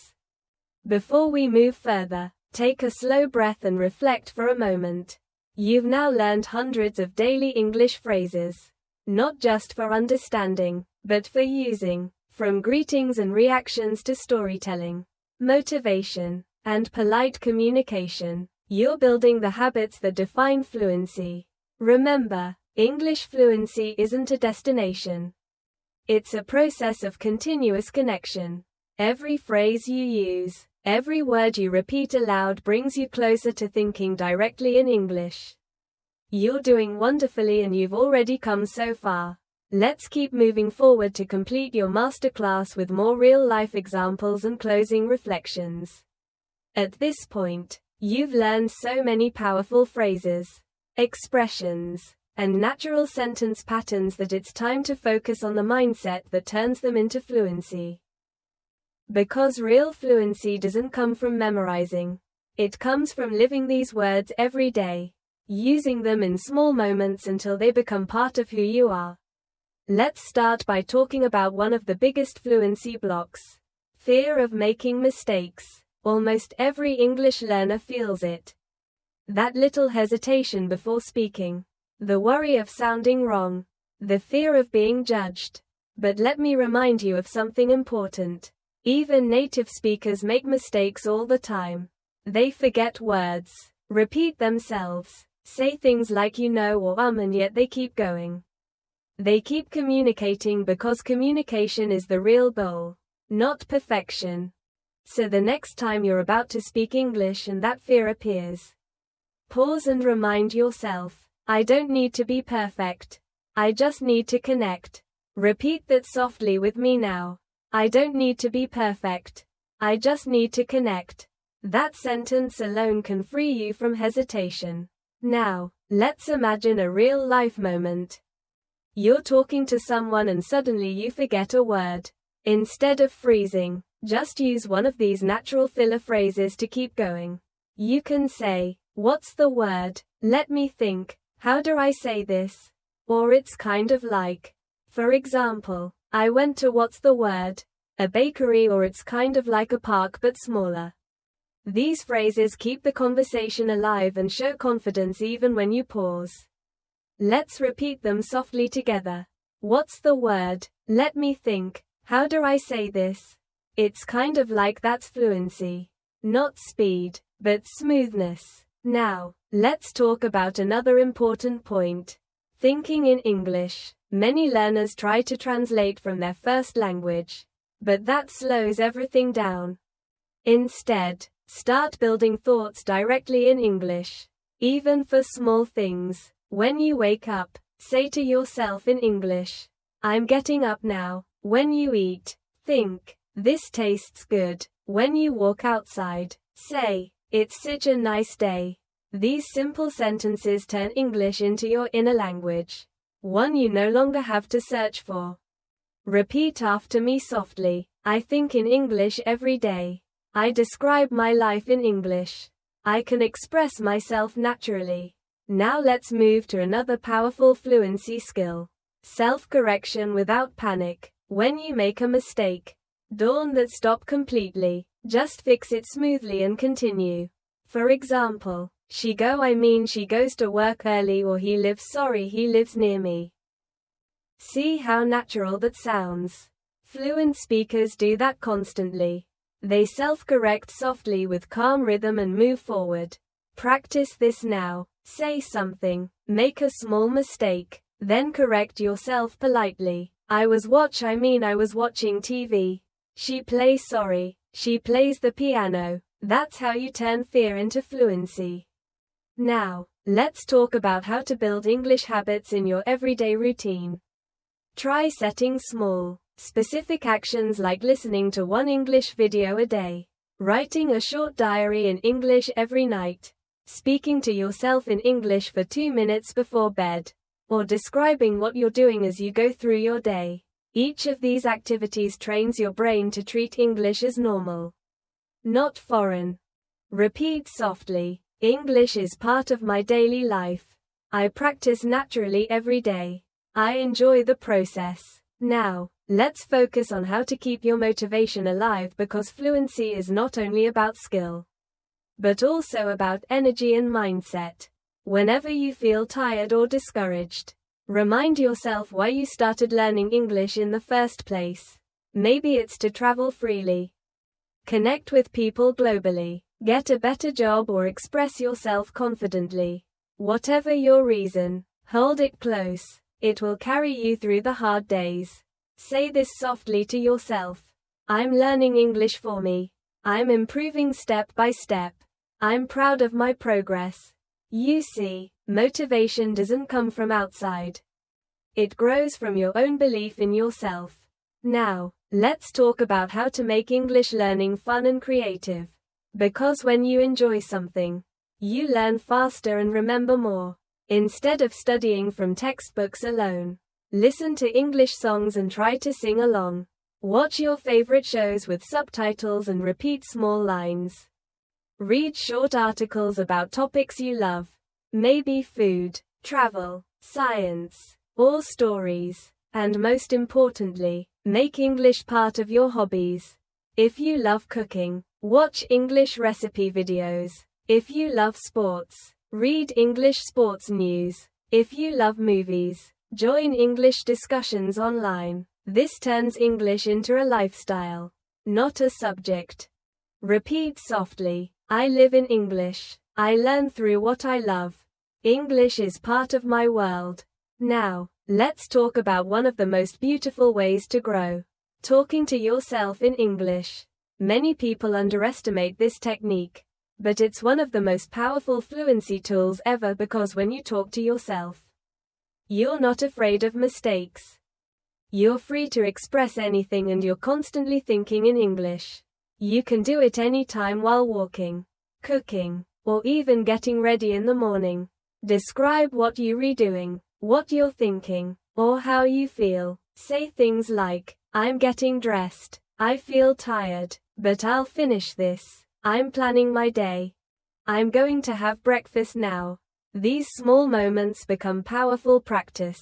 Before we move further, take a slow breath and reflect for a moment. You've now learned hundreds of daily English phrases. Not just for understanding, but for using. From greetings and reactions to storytelling, motivation, and polite communication, you're building the habits that define fluency. Remember, English fluency isn't a destination. It's a process of continuous connection. Every phrase you use, every word you repeat aloud brings you closer to thinking directly in English. You're doing wonderfully and you've already come so far. Let's keep moving forward to complete your masterclass with more real-life examples and closing reflections. At this point, you've learned so many powerful phrases, expressions, and natural sentence patterns that it's time to focus on the mindset that turns them into fluency. Because real fluency doesn't come from memorizing. It comes from living these words every day. using them in small moments until they become part of who you are. Let's start by talking about one of the biggest fluency blocks: fear of making mistakes. Almost every English learner feels it. That little hesitation before speaking, the worry of sounding wrong, the fear of being judged. But let me remind you of something important. Even native speakers make mistakes all the time. They forget words, repeat themselves, say things like you know or and yet they keep going. They keep communicating because communication is the real goal, not perfection. So the next time you're about to speak English and that fear appears, pause and remind yourself, I don't need to be perfect. I just need to connect. Repeat that softly with me now. I don't need to be perfect. I just need to connect. That sentence alone can free you from hesitation. Now, let's imagine a real-life moment. You're talking to someone and suddenly you forget a word. Instead of freezing, just use one of these natural filler phrases to keep going. You can say, what's the word? Let me think. How do I say this? Or it's kind of like, for example, I went to what's the word? A bakery, or it's kind of like a park but smaller. These phrases keep the conversation alive and show confidence even when you pause. Let's repeat them softly together. What's the word? Let me think. How do I say this? It's kind of like. That's fluency. Not speed, but smoothness. Now, let's talk about another important point. Thinking in English. Many learners try to translate from their first language, but that slows everything down. Instead, start building thoughts directly in English. Even for small things. When you wake up, say to yourself in English, I'm getting up now. When you eat, think, this tastes good. When you walk outside, say, it's such a nice day. These simple sentences turn English into your inner language, one you no longer have to search for. Repeat after me softly. I think in English every day. I describe my life in English. I can express myself naturally. Now let's move to another powerful fluency skill. Self-correction without panic. When you make a mistake, don't stop completely. Just fix it smoothly and continue. For example, she goes to work early, or he lives near me. See how natural that sounds. Fluent speakers do that constantly. They self-correct softly with calm rhythm and move forward. Practice this now. Say something, make a small mistake, then correct yourself politely. I was watching TV. She plays the piano. That's how you turn fear into fluency. Now, let's talk about how to build English habits in your everyday routine. Try setting small, specific actions like listening to one English video a day, writing a short diary in English every night, speaking to yourself in English for 2 minutes before bed, or describing what you're doing as you go through your day. Each of these activities trains your brain to treat English as normal, not foreign. Repeat softly. English is part of my daily life. I practice naturally every day. I enjoy the process. Now, let's focus on how to keep your motivation alive, because fluency is not only about skill, but also about energy and mindset. Whenever you feel tired or discouraged, remind yourself why you started learning English in the first place. Maybe it's to travel freely, connect with people globally, get a better job, or express yourself confidently. Whatever your reason, hold it close. It will carry you through the hard days. Say this softly to yourself. I'm learning English for me. I'm improving step by step. I'm proud of my progress. You see, motivation doesn't come from outside. It grows from your own belief in yourself. Now, let's talk about how to make English learning fun and creative. Because when you enjoy something, you learn faster and remember more. Instead of studying from textbooks alone, listen to English songs and try to sing along. Watch your favorite shows with subtitles and repeat small lines. Read short articles about topics you love. Maybe food, travel, science, or stories. And most importantly, make English part of your hobbies. If you love cooking, watch English recipe videos. If you love sports, read English sports news. If you love movies, join English discussions online. This turns English into a lifestyle, not a subject. Repeat softly. I live in English. I learn through what I love. English is part of my world. Now, let's talk about one of the most beautiful ways to grow. Talking to yourself in English. Many people underestimate this technique, but it's one of the most powerful fluency tools ever because when you talk to yourself, you're not afraid of mistakes. You're free to express anything and you're constantly thinking in English. You can do it anytime while walking, cooking, or even getting ready in the morning. Describe what you're doing, what you're thinking, or how you feel. Say things like, I'm getting dressed, I feel tired, but I'll finish this. I'm planning my day. I'm going to have breakfast now. These small moments become powerful practice.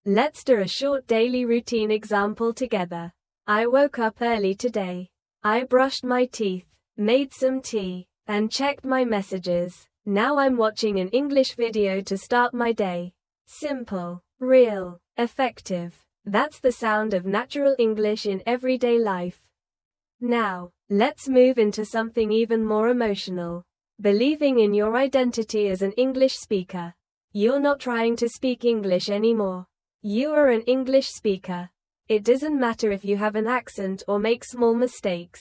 Let's do a short daily routine example together. I woke up early today. I brushed my teeth, made some tea, and checked my messages. Now I'm watching an English video to start my day. Simple, real, effective. That's the sound of natural English in everyday life. Now, let's move into something even more emotional. Believing in your identity as an English speaker. You're not trying to speak English anymore. You are an English speaker. It doesn't matter if you have an accent or make small mistakes.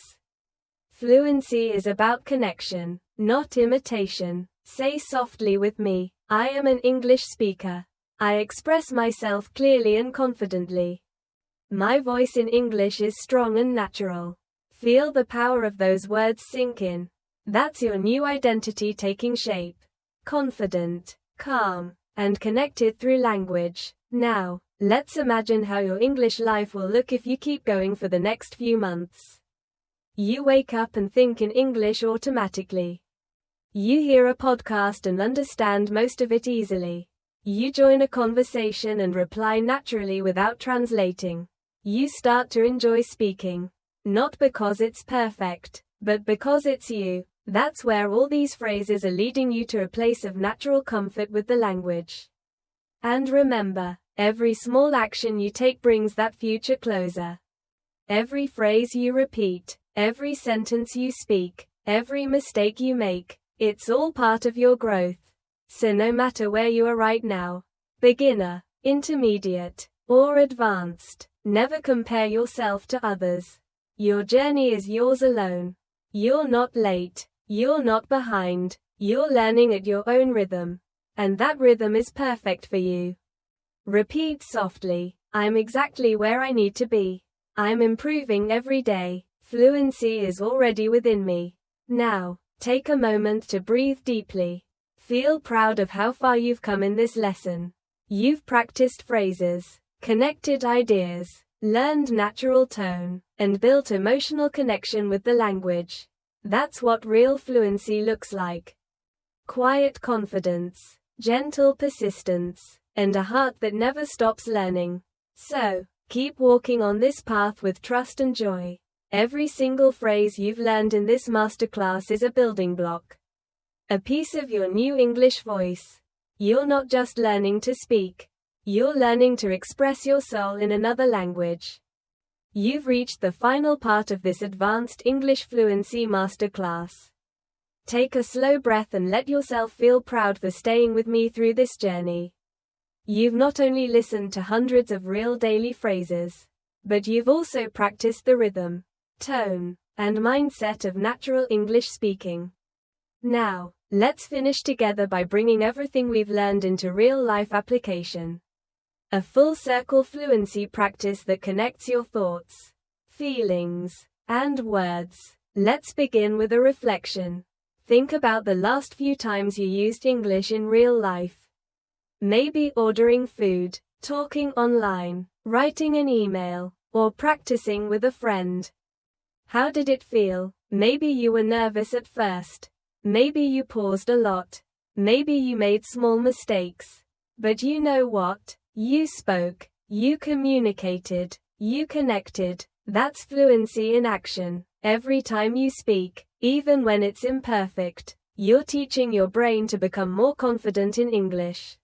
Fluency is about connection, not imitation. Say softly with me, I am an English speaker. I express myself clearly and confidently. My voice in English is strong and natural. Feel the power of those words sink in. That's your new identity taking shape. Confident, calm, and connected through language. Now, let's imagine how your English life will look if you keep going for the next few months. You wake up and think in English automatically. You hear a podcast and understand most of it easily. You join a conversation and reply naturally without translating. You start to enjoy speaking. Not because it's perfect, but because it's you. That's where all these phrases are leading you to a place of natural comfort with the language. And remember, every small action you take brings that future closer. Every phrase you repeat, every sentence you speak, every mistake you make, it's all part of your growth. So no matter where you are right now, beginner, intermediate, or advanced, never compare yourself to others. Your journey is yours alone. You're not late. You're not behind. You're learning at your own rhythm. And that rhythm is perfect for you. Repeat softly, I'm exactly where I need to be. I'm improving every day. Fluency is already within me. Now, take a moment to breathe deeply. Feel proud of how far you've come in this lesson. You've practiced phrases, connected ideas, learned natural tone, and built emotional connection with the language. That's what real fluency looks like. Quiet confidence, gentle persistence, and a heart that never stops learning. So, keep walking on this path with trust and joy. Every single phrase you've learned in this masterclass is a building block. A piece of your new English voice. You're not just learning to speak. You're learning to express your soul in another language. You've reached the final part of this advanced English fluency masterclass. Take a slow breath and let yourself feel proud for staying with me through this journey. You've not only listened to hundreds of real daily phrases, but you've also practiced the rhythm, tone, and mindset of natural English speaking. Now, let's finish together by bringing everything we've learned into real-life application. A full-circle fluency practice that connects your thoughts, feelings, and words. Let's begin with a reflection. Think about the last few times you used English in real life. Maybe ordering food, talking online, writing an email, or practicing with a friend. How did it feel? Maybe you were nervous at first. Maybe you paused a lot. Maybe you made small mistakes. But you know what? You spoke, you communicated, you connected. That's fluency in action. Every time you speak, even when it's imperfect, you're teaching your brain to become more confident in English.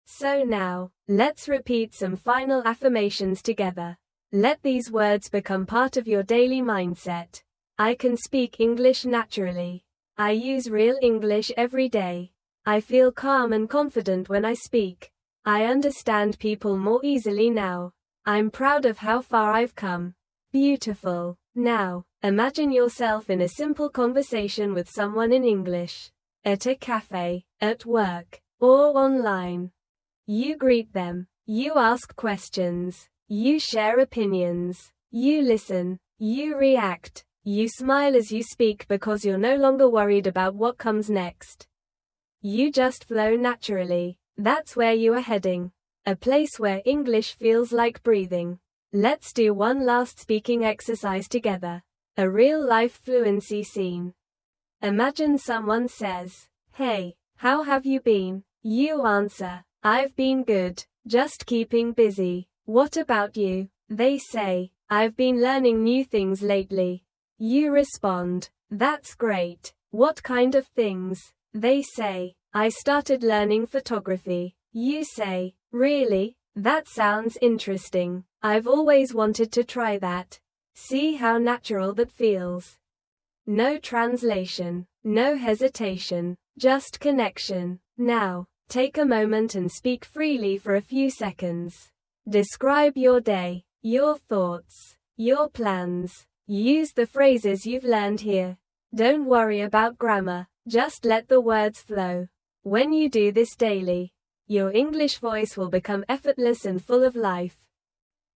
So now, let's repeat some final affirmations together. Let these words become part of your daily mindset. I can speak English naturally. I use real English every day. I feel calm and confident when I speak. I understand people more easily now. I'm proud of how far I've come. Beautiful. Now, imagine yourself in a simple conversation with someone in English. At a cafe, at work, or online. You greet them. You ask questions. You share opinions. You listen. You react. You smile as you speak because you're no longer worried about what comes next. You just flow naturally. That's where you are heading. A place where English feels like breathing. Let's do one last speaking exercise together. A real-life fluency scene. Imagine someone says, "Hey, how have you been?" You answer, "I've been good, just keeping busy." "What about you?" They say, "I've been learning new things lately." You respond, "That's great. What kind of things?" They say, "I started learning photography." You say, "Really? That sounds interesting. I've always wanted to try that." See how natural that feels. No translation, no hesitation, just connection. Now, take a moment and speak freely for a few seconds. Describe your day, your thoughts, your plans. Use the phrases you've learned here. Don't worry about grammar, just let the words flow. When you do this daily, your English voice will become effortless and full of life.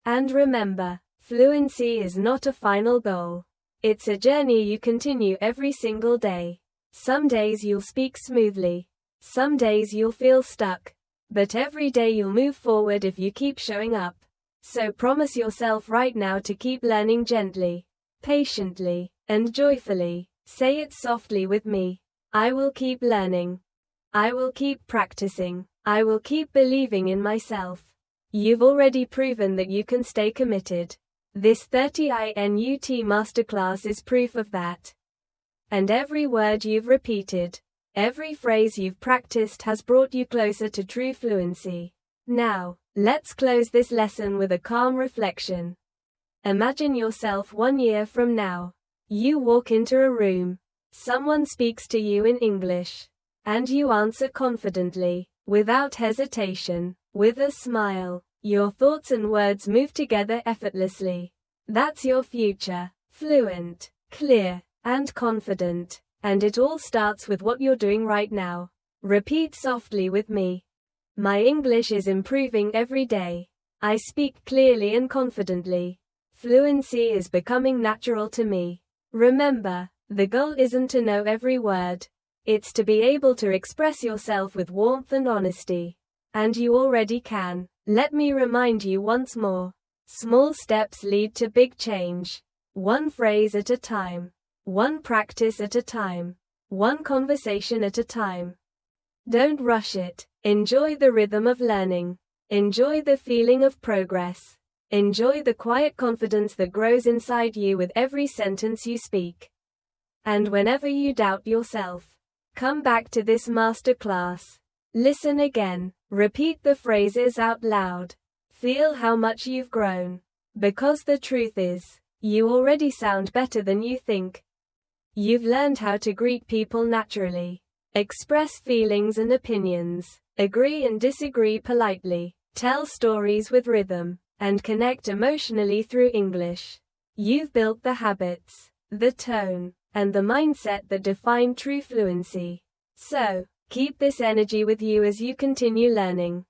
And remember, fluency is not a final goal. It's a journey you continue every single day. Some days you'll speak smoothly. Some days you'll feel stuck. But every day you'll move forward if you keep showing up. So promise yourself right now to keep learning gently, patiently, and joyfully. Say it softly with me. I will keep learning. I will keep practicing. I will keep believing in myself. You've already proven that you can stay committed. This 30-minute masterclass is proof of that. And every word you've repeated, every phrase you've practiced has brought you closer to true fluency. Now, let's close this lesson with a calm reflection. Imagine yourself 1 year from now. You walk into a room. Someone speaks to you in English. And you answer confidently, without hesitation, with a smile. Your thoughts and words move together effortlessly. That's your future. Fluent, clear, and confident. And it all starts with what you're doing right now. Repeat softly with me. My English is improving every day. I speak clearly and confidently. Fluency is becoming natural to me. Remember, the goal isn't to know every word. It's to be able to express yourself with warmth and honesty. And you already can. Let me remind you once more. Small steps lead to big change. One phrase at a time. One practice at a time. One conversation at a time. Don't rush it. Enjoy the rhythm of learning. Enjoy the feeling of progress. Enjoy the quiet confidence that grows inside you with every sentence you speak. And whenever you doubt yourself, come back to this master class. Listen again. Repeat the phrases out loud. Feel how much you've grown. Because the truth is, you already sound better than you think. You've learned how to greet people naturally, express feelings and opinions, agree and disagree politely, tell stories with rhythm, and connect emotionally through English. You've built the habits, the tone, and the mindset that define true fluency. So, keep this energy with you as you continue learning.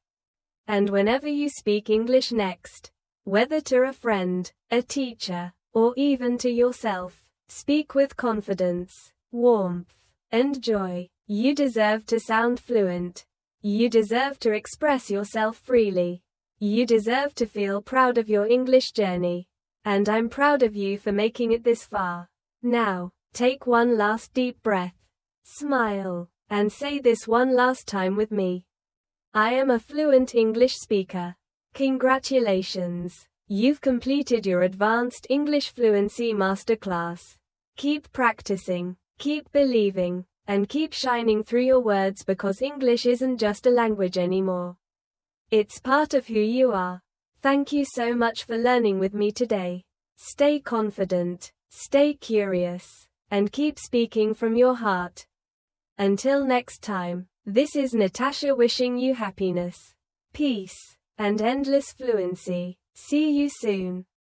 And whenever you speak English next, whether to a friend, a teacher, or even to yourself, speak with confidence, warmth, and joy. You deserve to sound fluent. You deserve to express yourself freely. You deserve to feel proud of your English journey. And I'm proud of you for making it this far. Now, take one last deep breath. Smile. And say this one last time with me. I am a fluent English speaker. Congratulations! You've completed your Advanced English Fluency Masterclass. Keep practicing, keep believing, and keep shining through your words because English isn't just a language anymore. It's part of who you are. Thank you so much for learning with me today. Stay confident, stay curious, and keep speaking from your heart. Until next time, this is Natasha wishing you happiness, peace, and endless fluency. See you soon.